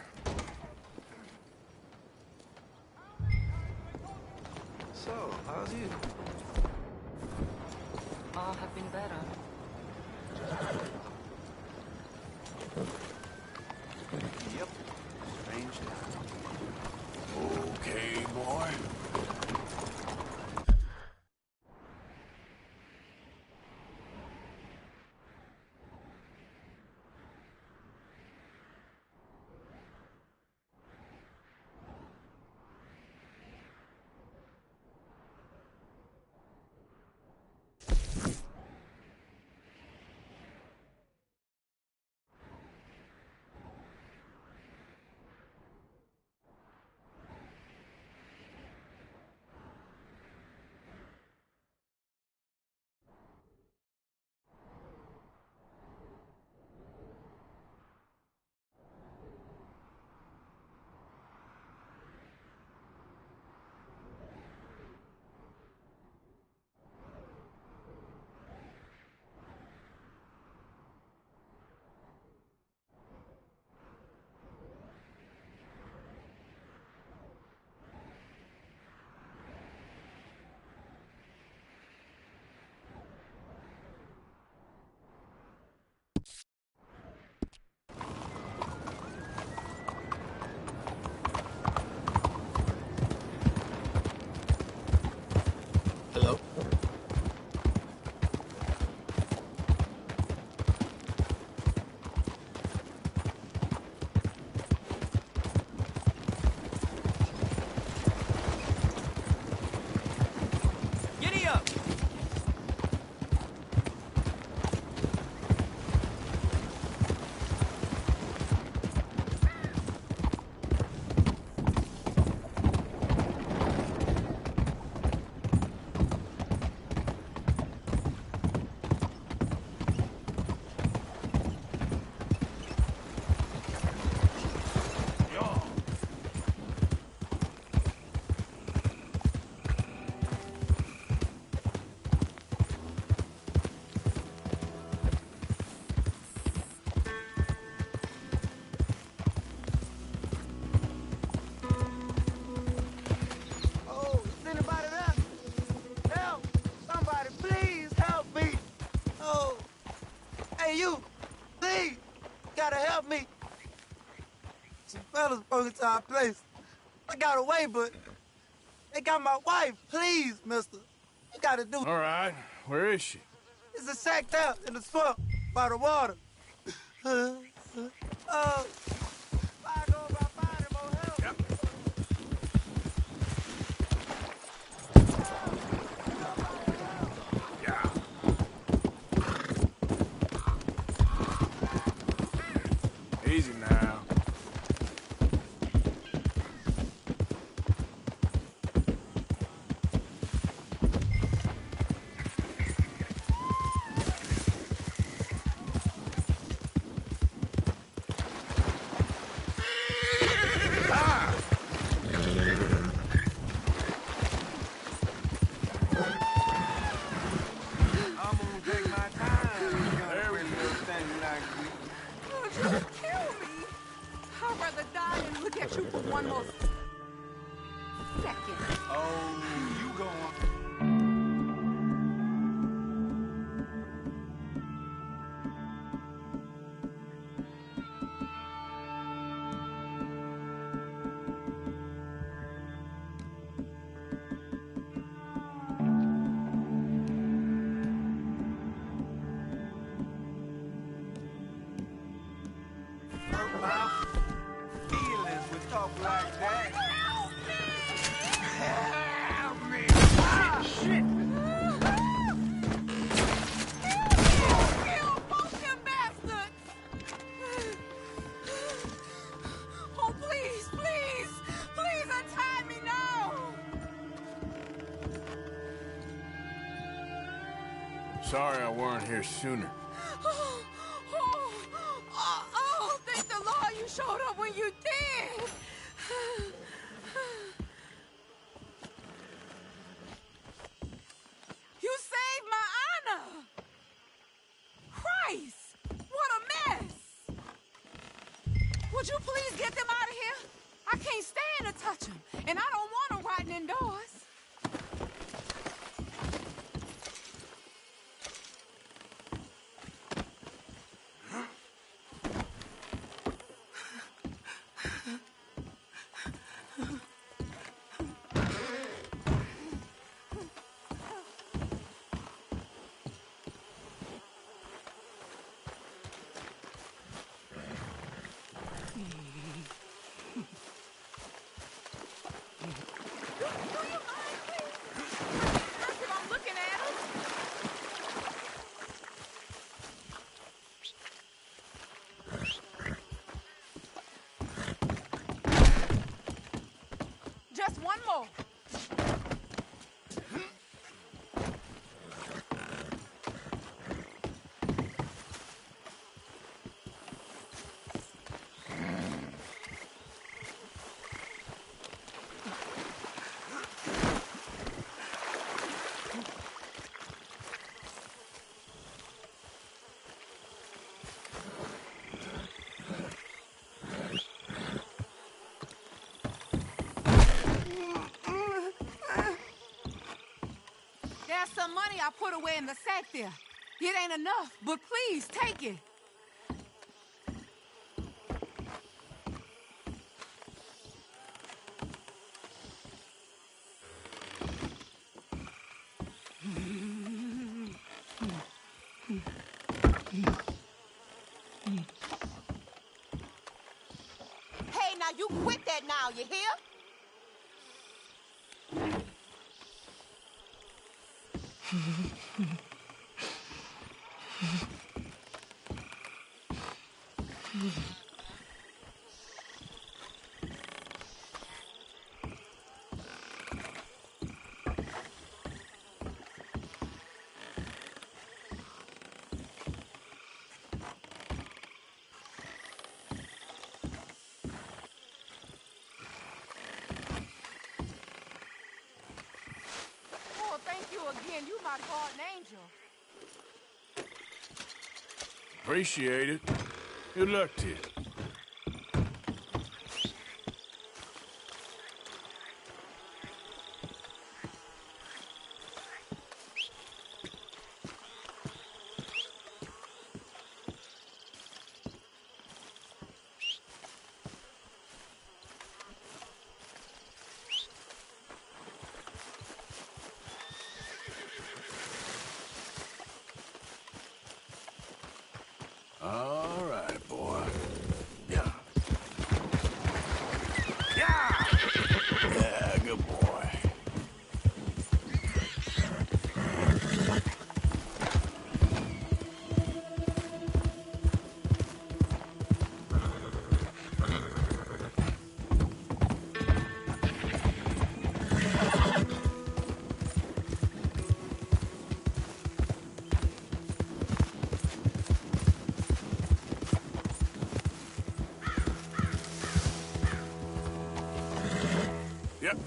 So, how's you? All have been better. Yep. Strange time. Okay, boy. gotta help me. Some fellas broke into our place. I got away, but they got my wife. Please, mister. You gotta do... All right. Where is she? It's a shack down in the swamp by the water. Easy now. Sorry I weren't here sooner. Thank the Lord you showed up when you did. You saved my honor. Christ, what a mess. Would you please get them out of here? I can't stand to touch them, and I don't want them rotting indoors. Just one more. There's some money I put away in the sack there. It ain't enough, but please take it. Hey, now you quit that now, you hear? Again, you my guardian angel. Appreciate it. Good luck to you. Yep.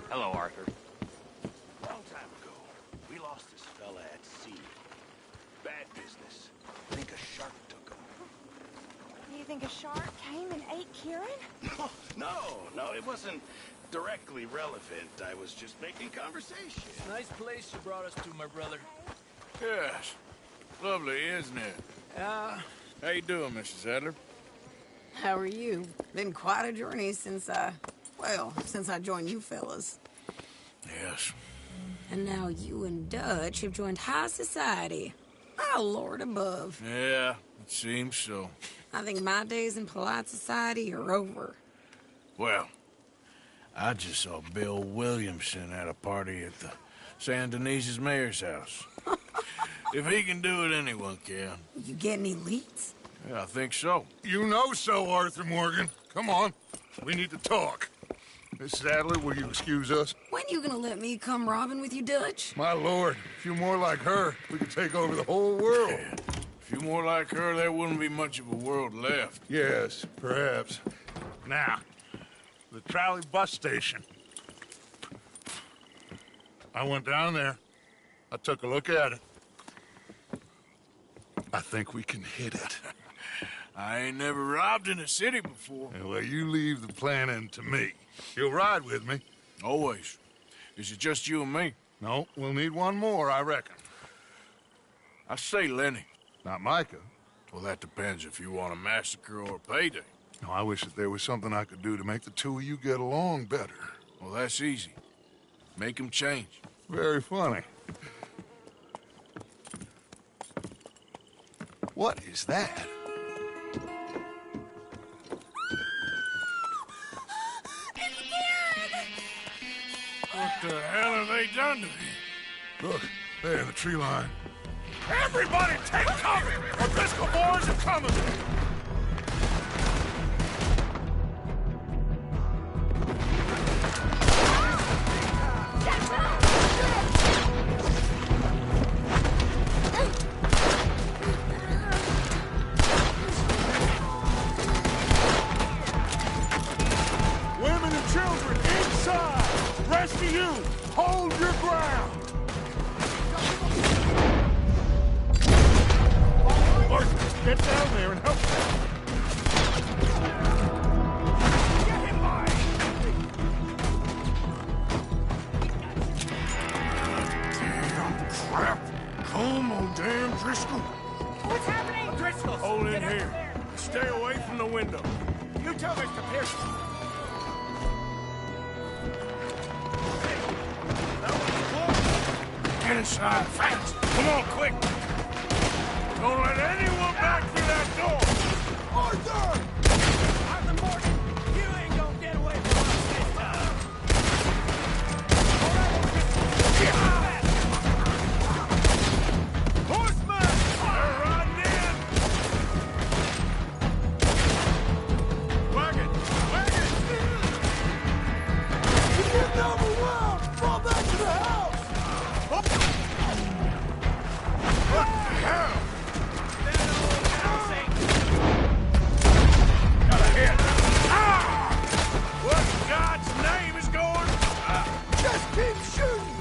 Hello, Arthur. Long time ago, we lost this fella at sea. Bad business. I think a shark took him. You think a shark came and ate Kieran? No, it wasn't directly relevant. I was just making conversation. Nice place you brought us to, my brother. Yes. Lovely, isn't it? Yeah. How you doing, Mrs. Adler? How are you? Been quite a journey since I joined you fellas. Yes. And now you and Dutch have joined high society. Oh, Lord above. Yeah, it seems so. I think my days in polite society are over. Well, I just saw Bill Williamson at a party at the San Denise's mayor's house. If he can do it, anyone can. You get any leads? Yeah, I think so. You know so, Arthur Morgan. Come on. We need to talk. Mrs. Adler, will you excuse us? When you gonna let me come robbing with you, Dutch? My lord, a few more like her, we could take over the whole world. Yeah. A few more like her, there wouldn't be much of a world left. Yes, perhaps. Now, the trolley bus station. I went down there. I took a look at it. I think we can hit it. I ain't never robbed in a city before. Well, you leave the planning to me. You'll ride with me. Always. Is it just you and me? No, we'll need one more, I reckon. I say Lenny. Not Micah. Well, that depends if you want a massacre or a payday. No, I wish that there was something I could do to make the two of you get along better. Well, that's easy. Make them change. Very funny. What is that? What the hell have they done to me? Look, there in the tree line. Everybody take cover! O'Driscoll boys are coming! Women and children inside! Rest of you, hold your ground! Arthur, get down there and help them. Get him by! Damn crap. Come on, damn Driscoll. What's happening? Driscoll! Hold in here. Stay away from the window. You tell Mr. Pearson. Get inside fast. Come on, quick. Don't let anyone back through that door. Arthur! Arthur Morgan, you ain't gonna get away from us this time. All right, O'Driscoll. Horsemen! They're riding in. Wagon! Wagon! Get number one! Fall back to the house! What the hell? Got a hit. Ah! What in God's name is going? Just keep shooting!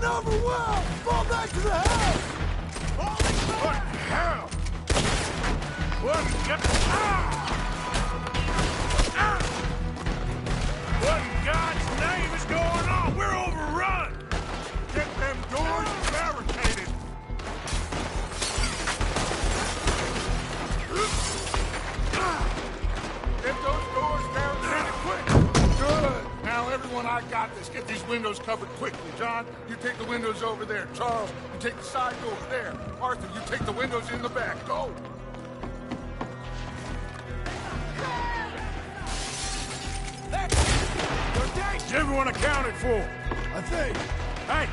never will! Fall back to the house! What the hell? What in God's name is going on? We're overrun! Get them doors barricaded! Get those doors barricaded quick! Good! Now, everyone, I got this. Get these windows covered quickly. John, you take the windows over there. Charles, you take the side door there. Arthur, you take the windows in the back. Go! Is everyone accounted for? I think. Hey!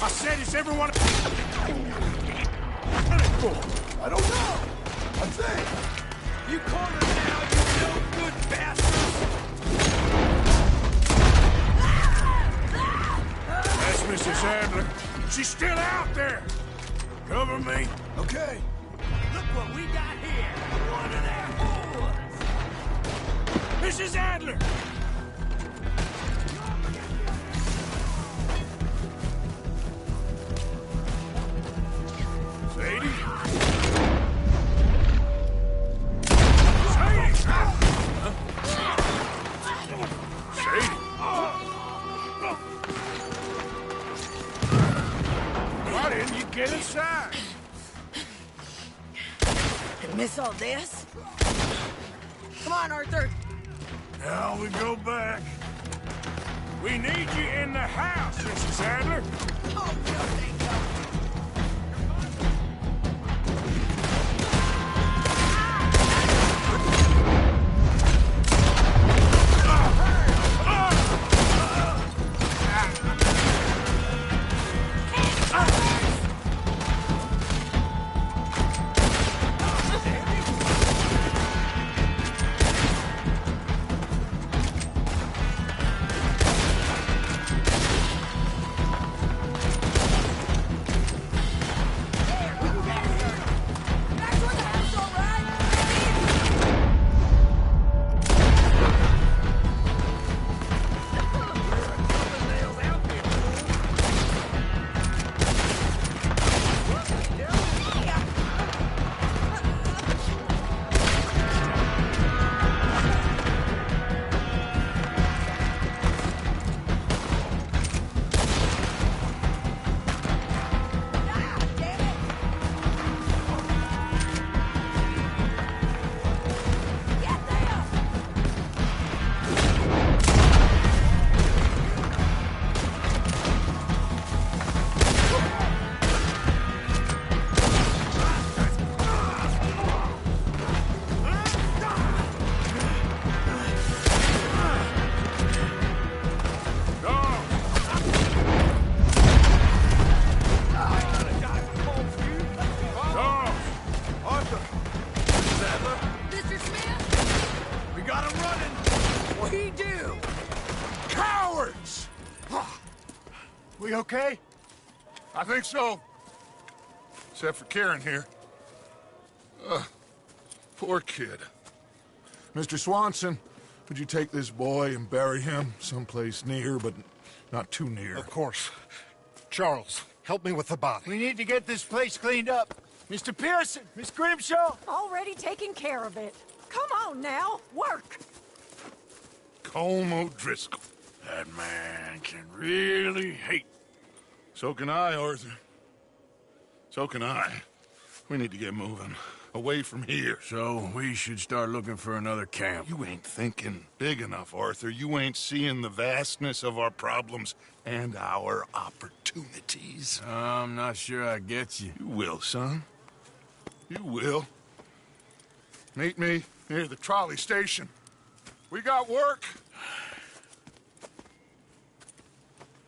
I said, is everyone accounted for? I don't know. I think. You cornered now, you no-good bastards! That's Mrs. Adler. She's still out there! Cover me. Okay. Look what we got here! One of their whores! Mrs. Adler! Sadie? Sadie! Sadie? Why didn't you get inside? Miss all this? Come on, Arthur. Now we go back. We need you in the house, Mrs. Adler. Oh, no, thank you. We okay? I think so. Except for Karen here. Poor kid. Mr. Swanson, would you take this boy and bury him someplace near, but not too near? Of course. Charles, help me with the body. We need to get this place cleaned up. Mr. Pearson, Miss Grimshaw. Already taking care of it. Come on now, work. Colm O'Driscoll. That man can really hate. So can I, Arthur. So can I. We need to get moving. Away from here. So we should start looking for another camp. You ain't thinking big enough, Arthur. You ain't seeing the vastness of our problems and our opportunities. I'm not sure I get you. You will, son. You will. Meet me near the trolley station. We got work.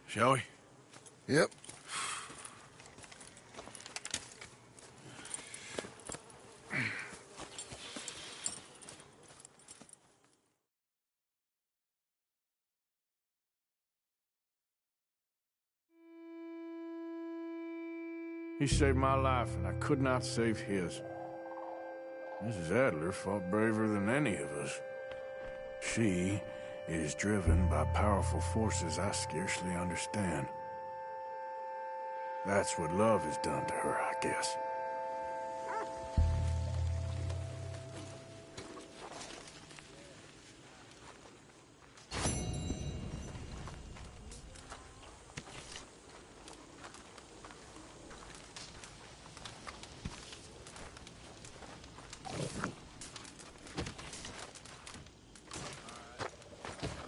Shall we? Yep. He saved my life, and I could not save his. Mrs. Adler fought braver than any of us. She is driven by powerful forces I scarcely understand. That's what love has done to her, I guess.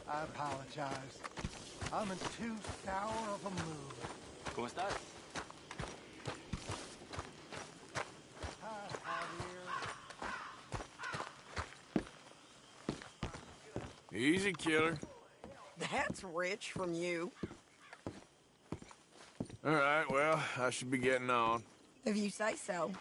I apologize. I'm in too sour of a mood. ¿Cómo estás? Easy, killer. That's rich from you. All right, well, I should be getting on. If you say so.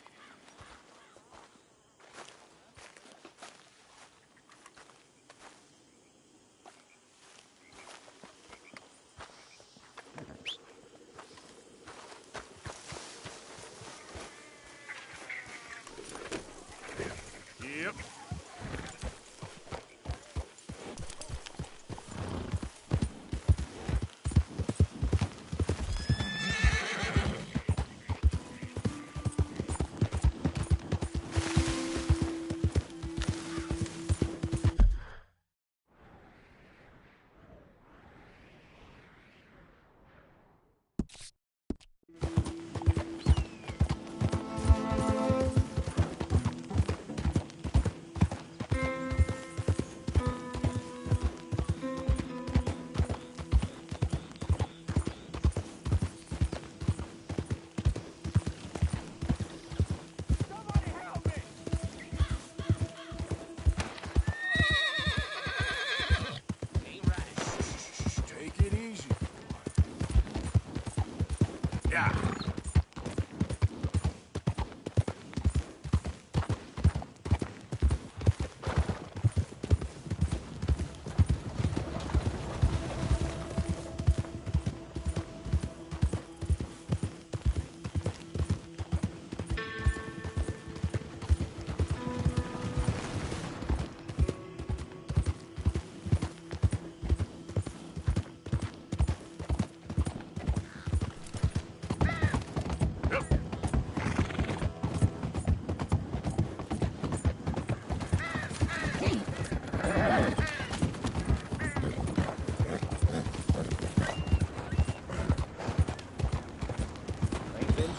Yep.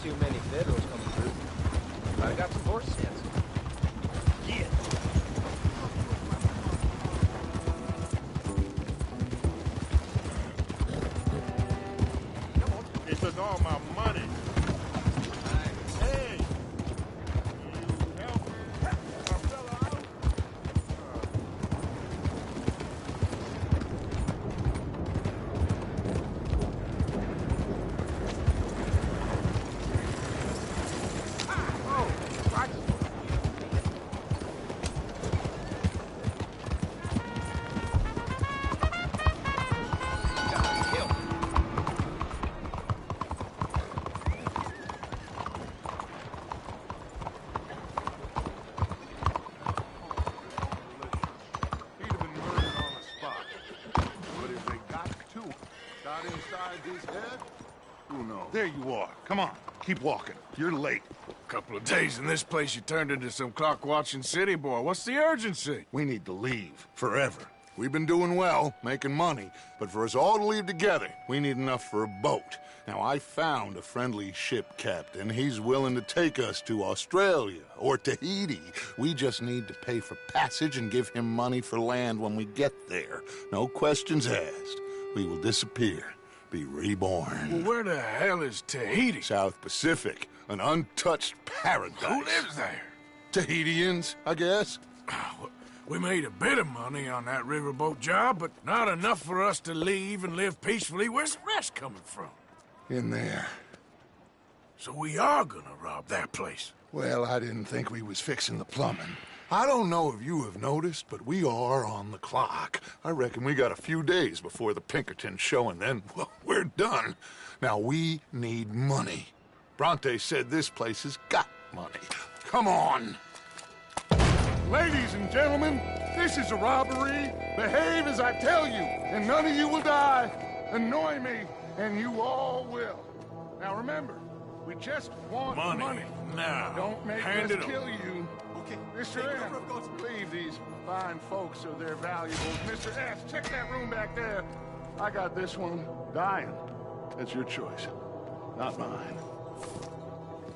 Too many Federals coming through. But I got some horse sense. Yeah. They took all my money. Hey! You help our fella out? There you are. Come on, keep walking. You're late. Couple of days in this place, you turned into some clock-watching city boy. What's the urgency? We need to leave. Forever. We've been doing well, making money, but for us all to leave together, we need enough for a boat. Now, I found a friendly ship captain. He's willing to take us to Australia or Tahiti. We just need to pay for passage and give him money for land when we get there. No questions asked. We will disappear. Be reborn. Well, where the hell is Tahiti? South Pacific, an untouched paradise. Who lives there? Tahitians, I guess. We made a bit of money on that riverboat job, but not enough for us to leave and live peacefully. Where's the rest coming from? In there. So we are gonna rob that place? Well, I didn't think we was fixing the plumbing. I don't know if you have noticed, but we are on the clock. I reckon we got a few days before the Pinkertons show, and then, well, we're done. Now, we need money. Bronte said this place has got money. Come on! Ladies and gentlemen, this is a robbery. Behave as I tell you, and none of you will die. Annoy me, and you all will. Now remember, We just want Money. Now. Don't make Hand us it kill over. you. Okay. Mr. M, leave these fine folks or their valuables. Mr. S, check that room back there. I got this one. Dying. That's your choice, not mine.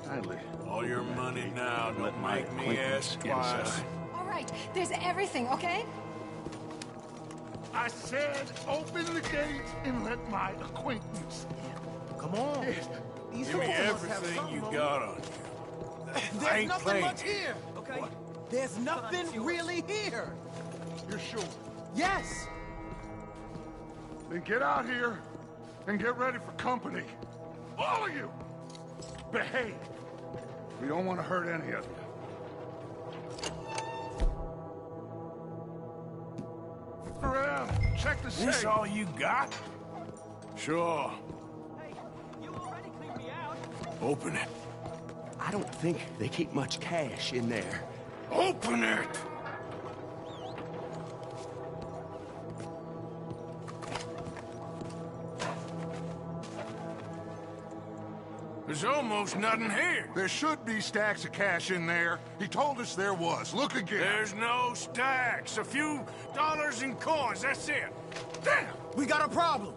Kindly. All your money now. Don't make me ask twice. All right, there's everything, okay? I said open the gate and let my acquaintance. Come on. These Give me people must have everything something you on got on you. I There's ain't nothing playing. much here. Okay. There's nothing really here. You're sure? Yes. Then get out here and get ready for company. All of you! Behave. We don't want to hurt any of you. Around. Check the safe. This all you got? Sure. Open it. I don't think they keep much cash in there. Open it! There's almost nothing here. There should be stacks of cash in there. He told us there was. Look again. There's no stacks. A few dollars in coins, that's it. Damn! We got a problem.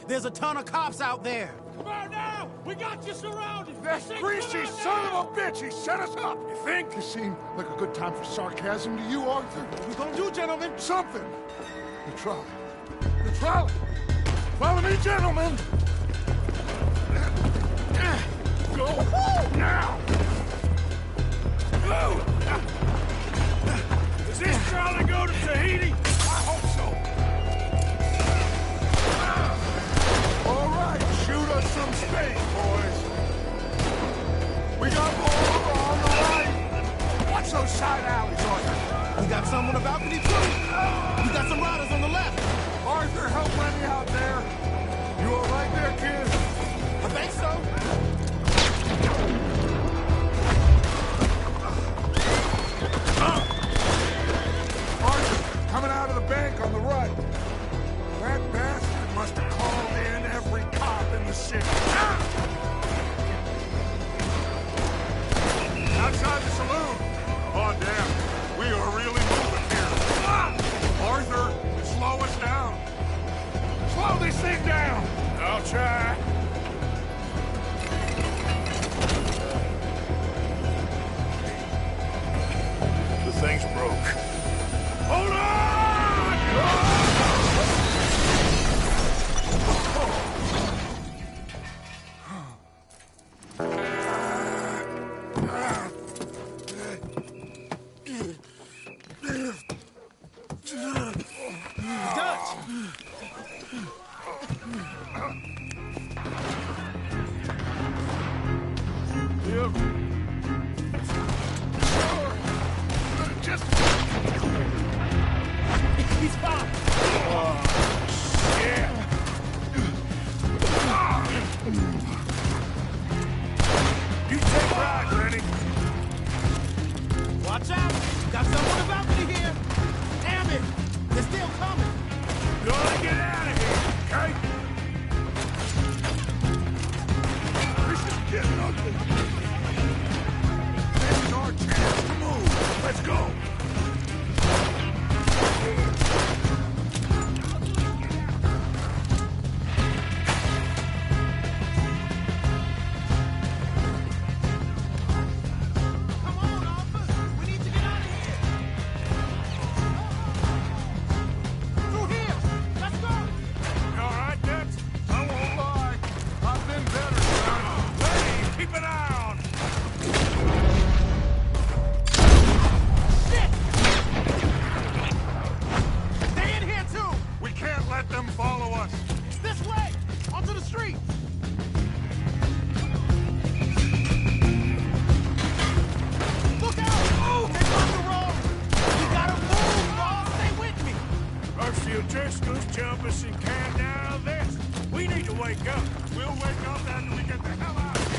There's a ton of cops out there. Come on now! We got you surrounded! That greasy son of a bitch! He set us up! You think? This seemed like a good time for sarcasm to you, Arthur. What we gonna do, gentlemen? Something! The trolley. The trolley! Follow me, gentlemen! Go now! Go! Does this trolley go to Tahiti? I hope so. All right, shoot us some space, boys. We got more on the right. Watch those side alleys, Arthur. We got some on the balcony, too. We got some riders on the left. Arthur, help Lenny out there. You all right there, kid? I think so. Arthur, coming out of the bank on the right. That bastard must have called in every cop in the city. Outside the saloon. Oh, damn. We are really moving here. Arthur, slow us down. Slow this thing down. I'll try. The thing's broke. Hold on! Watch out! Got someone on the balcony here! Damn it! They're still coming! Gotta get out of here, okay? This is getting ugly. This is our chance to move. Let's go. Driscoll's jump us and can down this. We need to wake up. We'll wake up after we get the hell out of here.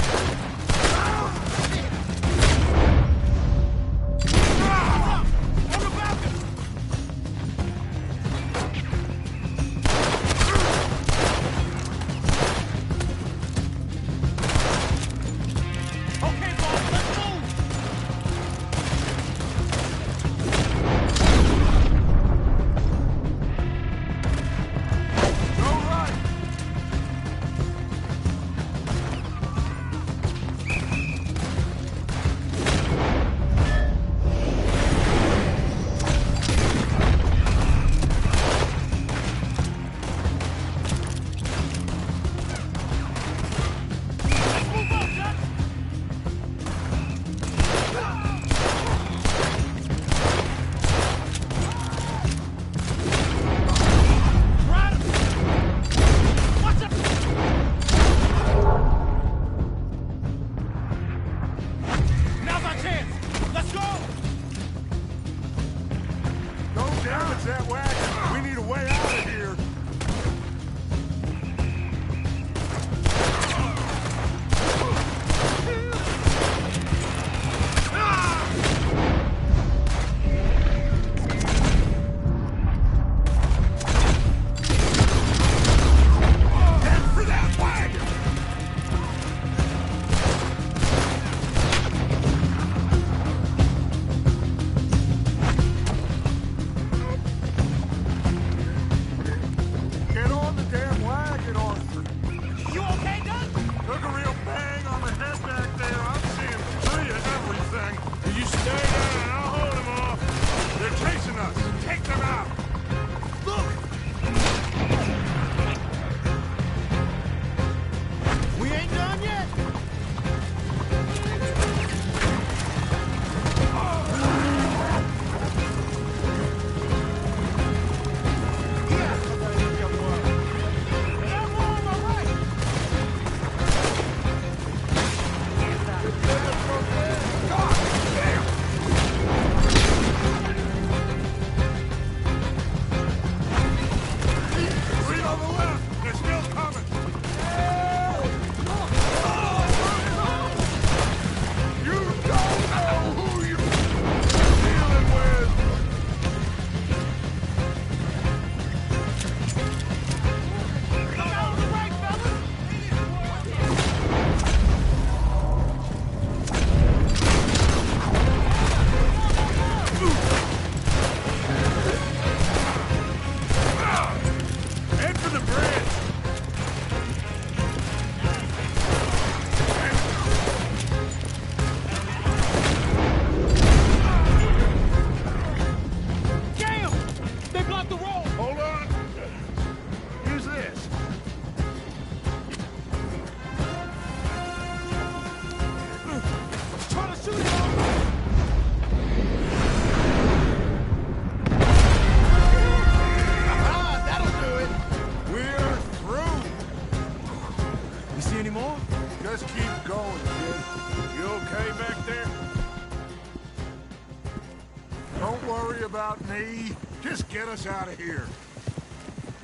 about me. Just get us out of here.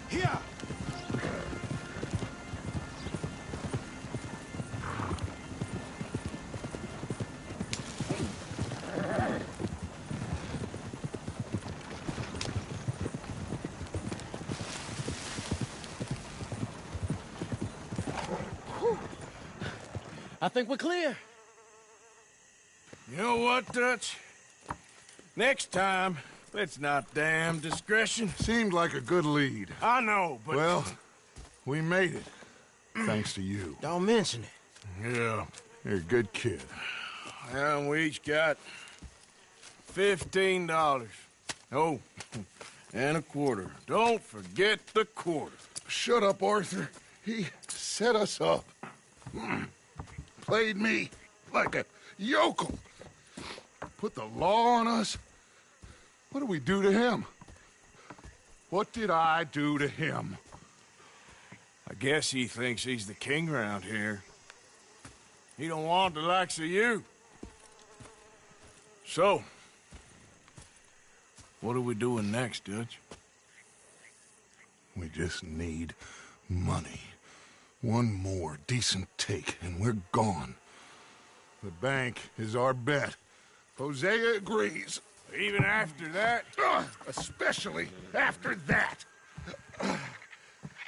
Here! I think we're clear. You know what, Dutch? Next time, let's not damn discretion. Seemed like a good lead. I know, but... Well, we made it. Thanks to you. Don't mention it. Yeah. You're a good kid. And we each got $15. Oh, and a quarter. Don't forget the quarter. Shut up, Arthur. He set us up. Played me like a yokel. Put the law on us. What did we do to him? What did I do to him? I guess he thinks he's the king around here. He don't want the likes of you. So, what are we doing next, Dutch? We just need money. One more decent take, and we're gone. The bank is our bet. Hosea agrees. Even after that? Especially after that. I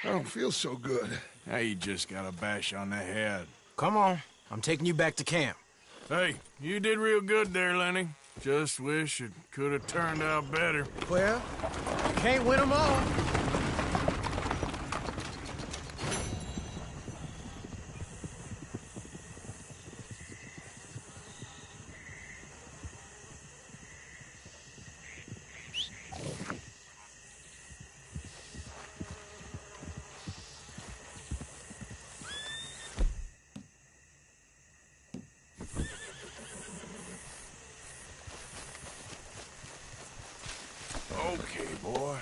don't feel so good. Now you just got a bash on the head. Come on. I'm taking you back to camp. Hey, you did real good there, Lenny. Just wish it could have turned out better. Well, can't win them all. Okay, boy.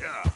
Yeah.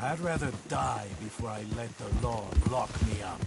I'd rather die before I let the law lock me up.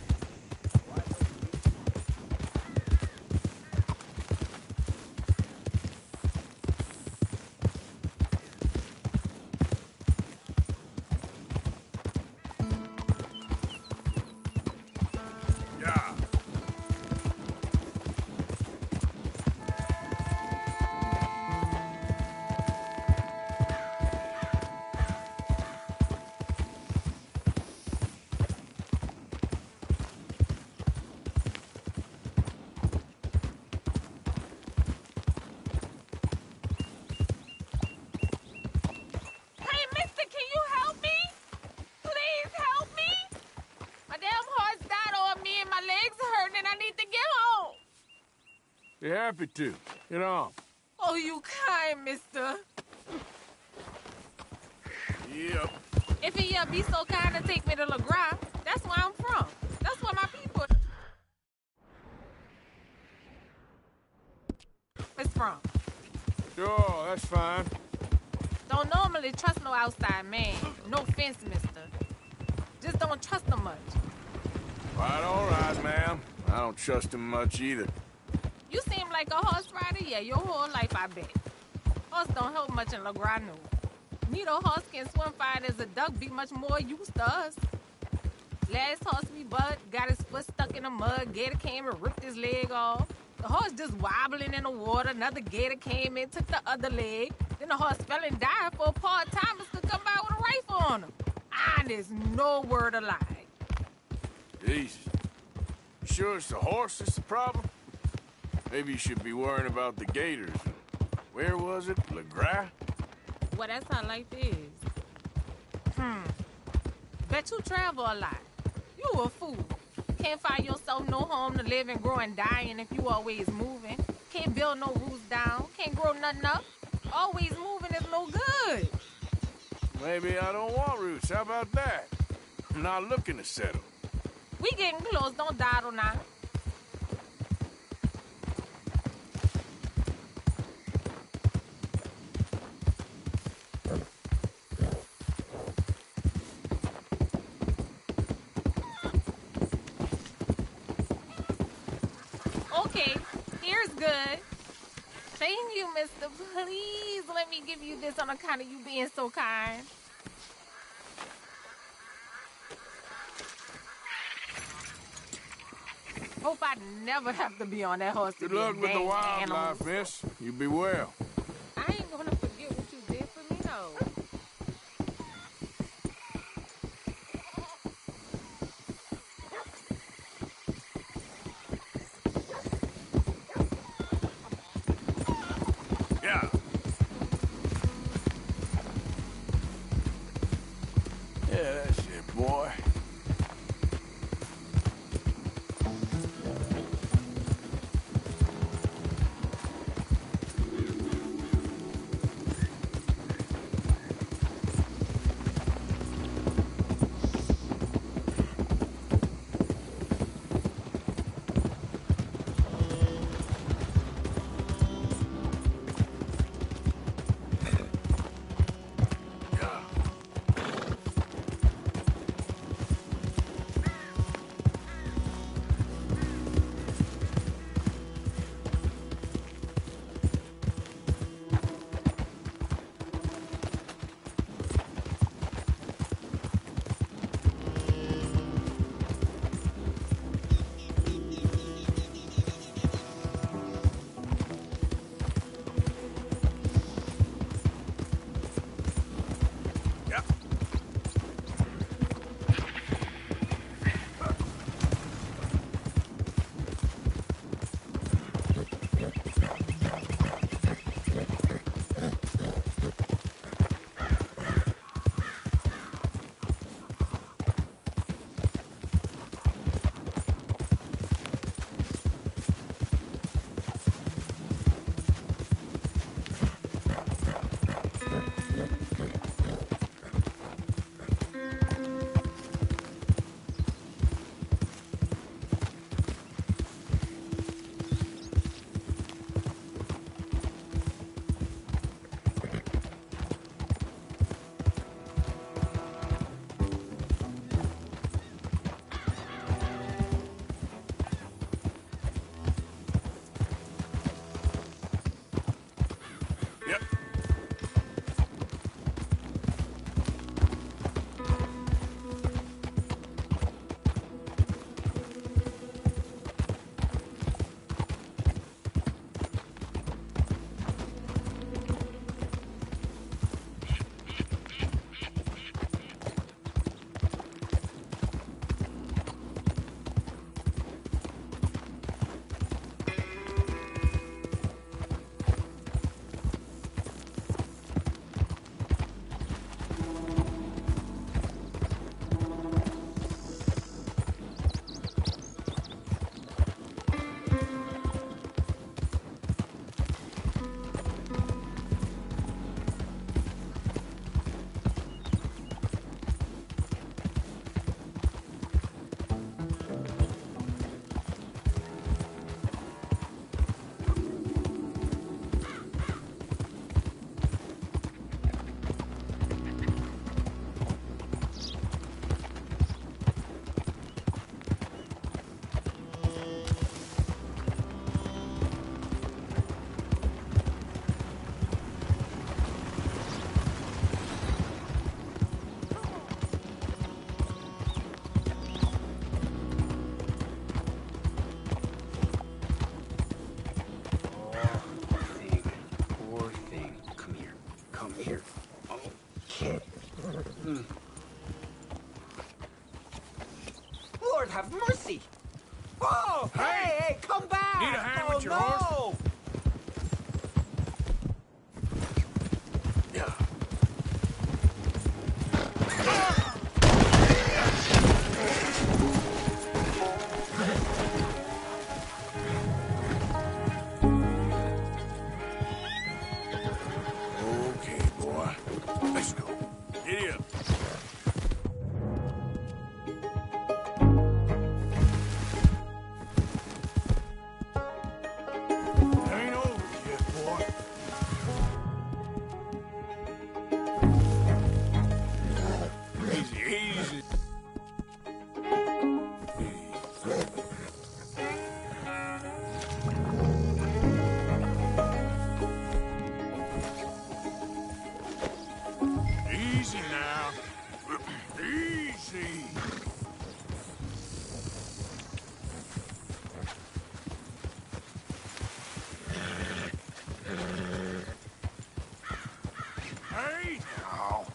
Be happy to. Get on. Oh, you kind, mister. Yep. If he be so kind to take me to LeGras, that's where I'm from. That's where my people is from. Sure, that's fine. Don't normally trust no outside man. No offense, mister. Just don't trust him much. All right, ma'am. I don't trust him much either. You seem like a horse rider, yeah, your whole life, I bet. Horse don't help much in LeGras, no. Neither horse can swim fine as a duck, be much more used to us. Last horse we bought got his foot stuck in the mud, gator came and ripped his leg off. The horse just wobbling in the water, another gator came in, took the other leg. Then the horse fell and died for part-timers to come by with a rifle on him. Honest, no word of lie. Jesus. You sure it's the horse that's the problem? Maybe you should be worrying about the gators. Where was it? LeGras? Well, that's how life is. Bet you travel a lot. You a fool. Can't find yourself no home to live and grow and die in if you always moving. Can't build no roots down. Can't grow nothing up. Always moving is no good. Maybe I don't want roots. How about that? I'm not looking to settle. We getting close. Don't dawdle now. Okay, here's good. Thank you, mister. Please let me give you this on account of you being so kind. Hope I never have to be on that horse Good again. luck with the Dang wildlife, animals. miss. You be well. I ain't gonna forget what you did for me, though. Yeah. Yeah, that's it, boy. Whoa! Okay, boy. Let's go. Giddy up. Ain't over yet, boy. Easy, easy. Easy now. Easy. Hey, now.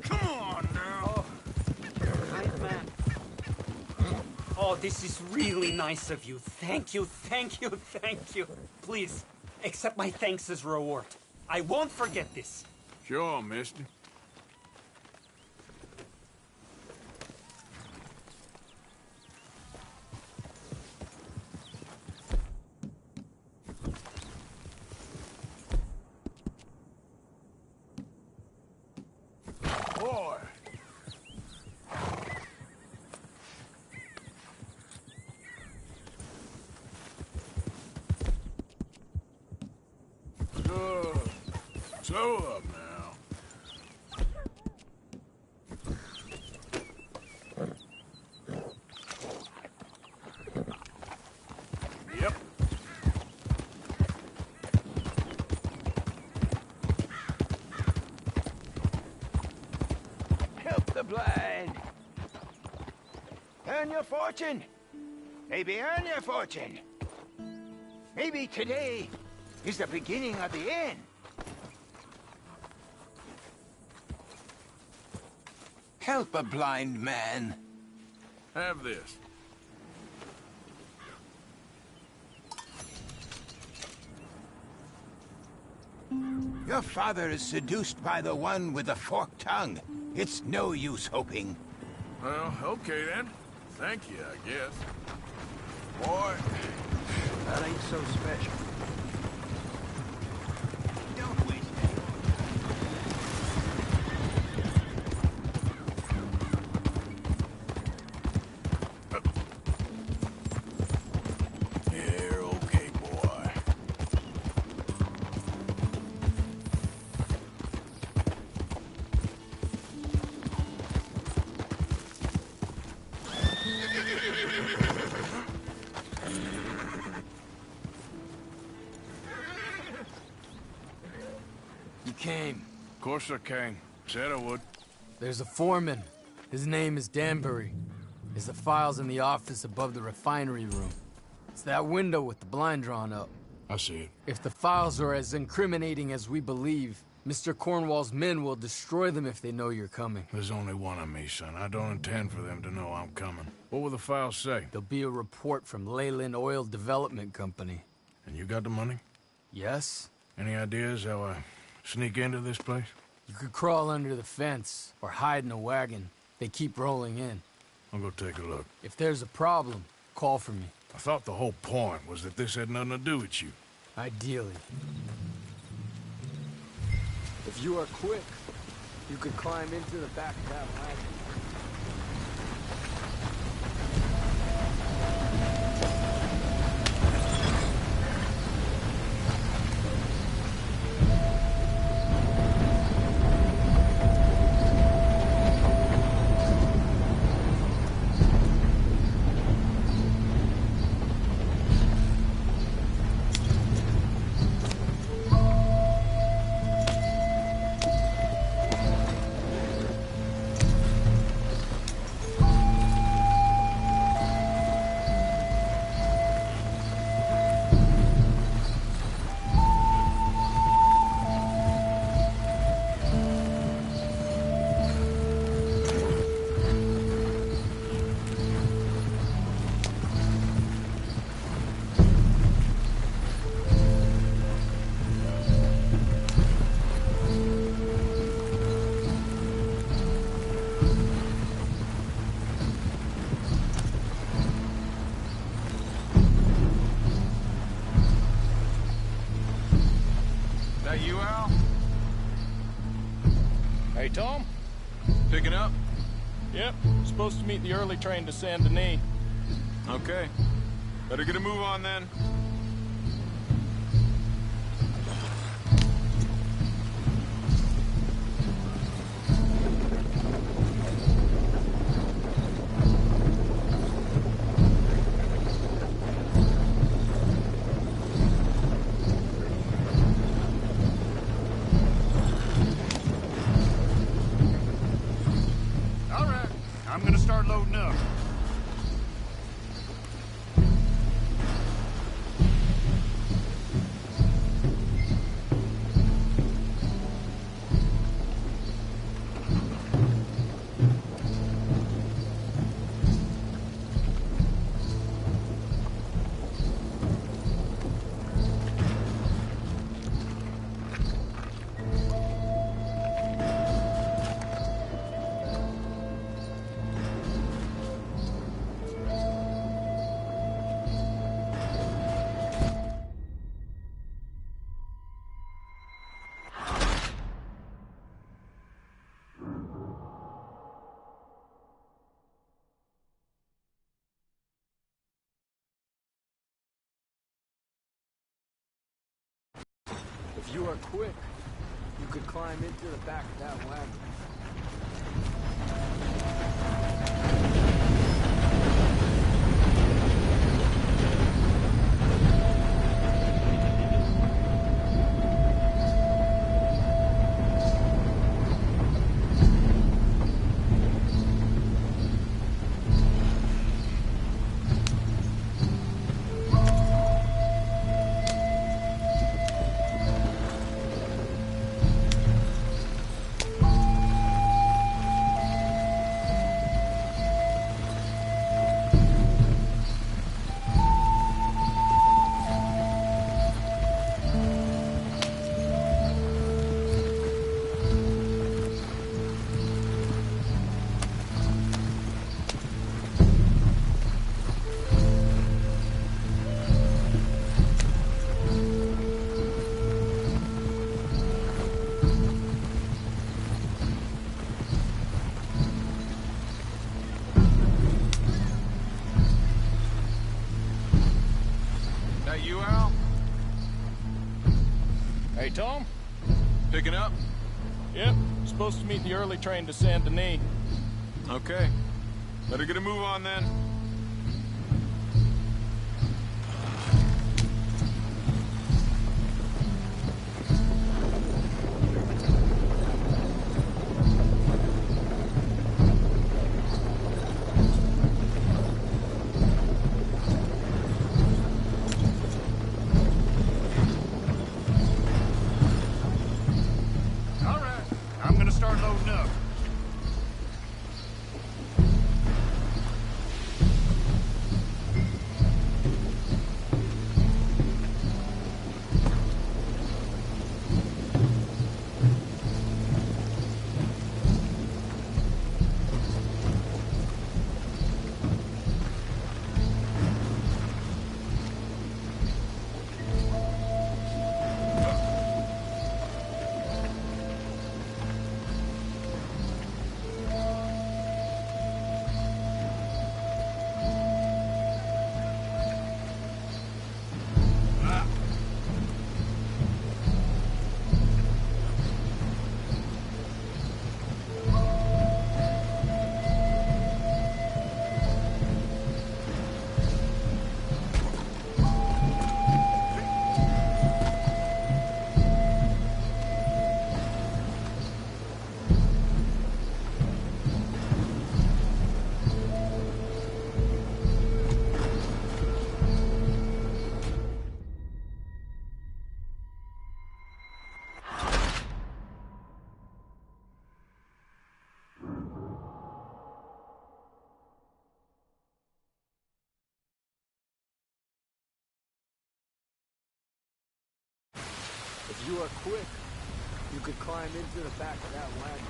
Come on now. Oh, this is really nice of you. Thank you, thank you, thank you. Please, accept my thanks as reward. I won't forget this. Sure, mister. Boy. Good. So up now. Yep. Help the blind. Earn your fortune. Maybe earn your fortune. Maybe today is the beginning of the end. Help a blind man. Have this. Your father is seduced by the one with the forked tongue. It's no use hoping. Well, okay then. Thank you, I guess. Boy. That ain't so special. Don't waste You're okay, boy. You came. Of course I came. Said I would. There's a foreman. His name is Danbury. There's the files in the office above the refinery room. It's that window with the blind drawn up. I see it. If the files are as incriminating as we believe, Mr. Cornwall's men will destroy them if they know you're coming. There's only one of me, son. I don't intend for them to know I'm coming. What will the files say? There'll be a report from Leyland Oil Development Company. And you got the money? Yes? Any ideas how I sneak into this place? You could crawl under the fence or hide in a wagon. They keep rolling in. I'll go take a look. If there's a problem, call for me. I thought the whole point was that this had nothing to do with you. Ideally. If you are quick, you could climb into the back of that wagon. Tom? Picking up? Yep. Supposed to meet the early train to Saint Denis. Okay. Better get a move on then. All right. I'm gonna start loading up. If you are quick, you could climb into the back of that wagon. That you, Al? Hey, Tom? Picking up? Yep. Supposed to meet the early train to Saint Denis. Okay. Better get a move on then. All right. I'm gonna start loading up. If you are quick, you could climb into the back of that wagon.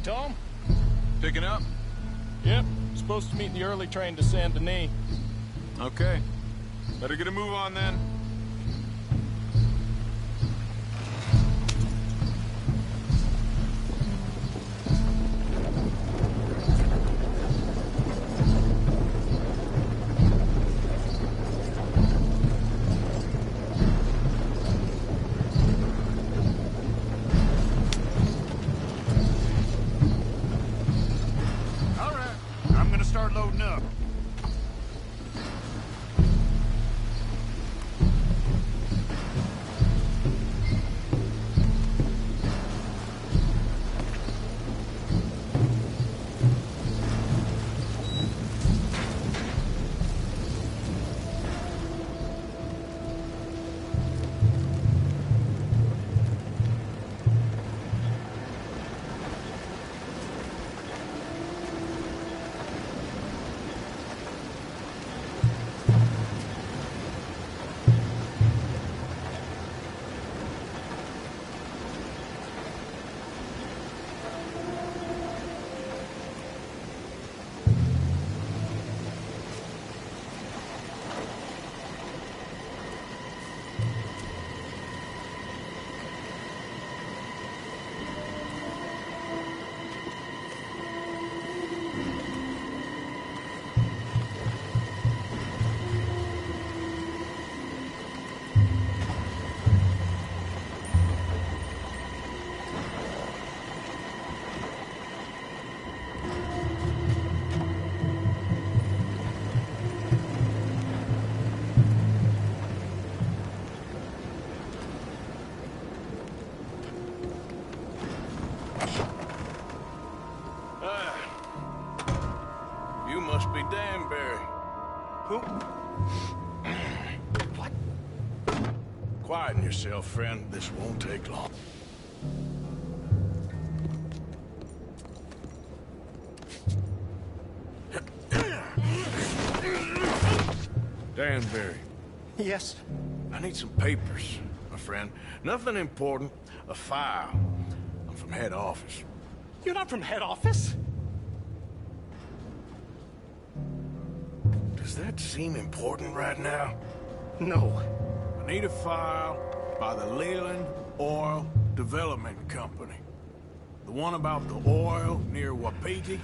Tom? Picking up? Yep. Supposed to meet the early train to Saint Denis. Okay. Better get a move on then. All right, I'm gonna start loading up. You must be Danbury. Who? What? Quieten yourself, friend. This won't take long. Danbury. Yes? I need some papers, my friend. Nothing important. A file. I'm from head office. You're not from head office? Does that seem important right now? No. I need a file by the Leland Oil Development Company. The one about the oil near Wapiti?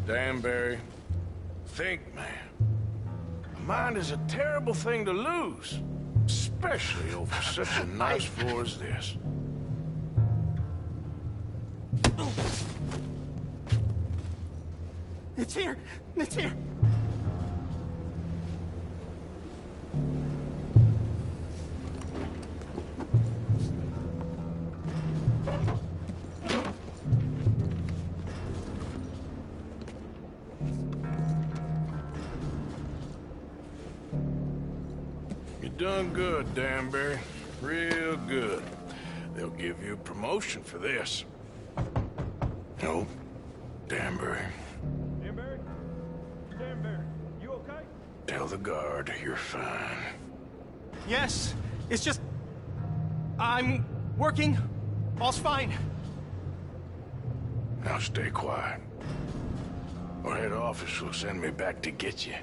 Danbury, think, man. A mind is a terrible thing to lose, especially over such a nice floor as this. It's here! It's here! You done good, Danbury. Real good. They'll give you a promotion for this. No, Danbury. Danbury? Danbury, you okay? Tell the guard you're fine. Yes, it's just... I'm working. All's fine. Now stay quiet. Or head office will send me back to get you.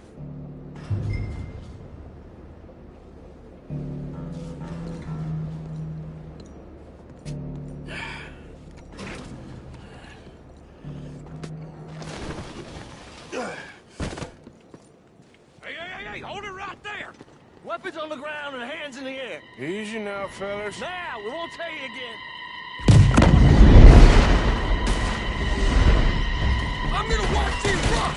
Hey, hold it right there! Weapons on the ground and hands in the air. Easy now, fellas. Now, we won't tell you again. I'm gonna watch you rock!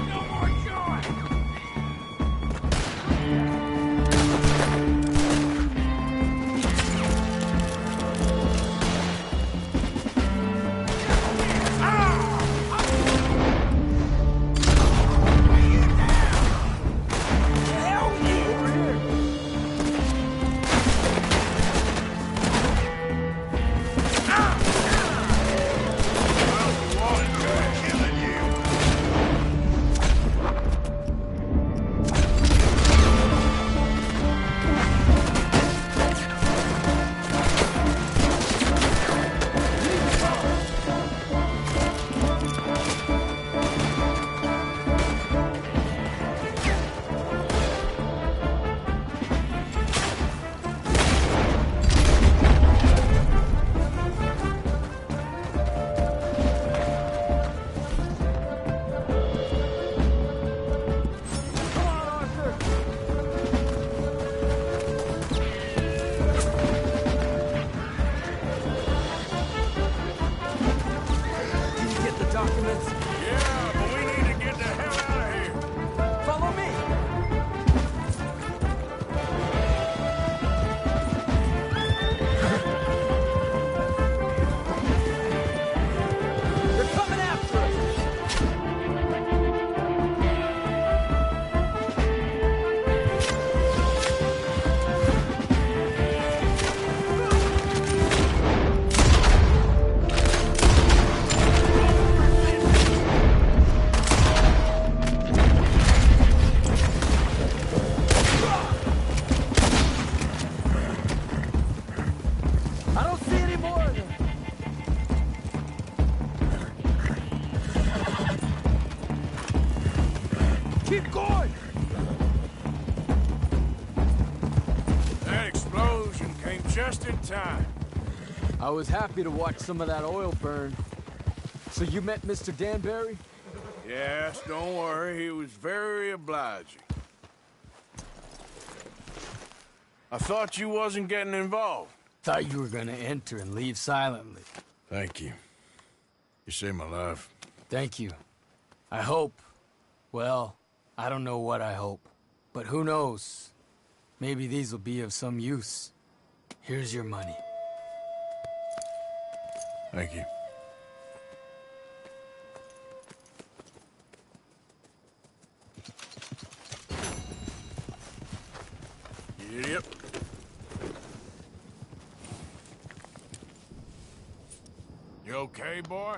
No more Came just in time. I was happy to watch some of that oil burn. So you met Mr. Danbury? Yes, don't worry. He was very obliging. I thought you wasn't getting involved. Thought you were gonna enter and leave silently. Thank you. You saved my life. Thank you. I hope. Well, I don't know what I hope. But who knows? Maybe these will be of some use. Here's your money. Thank you. Yep. You okay, boy?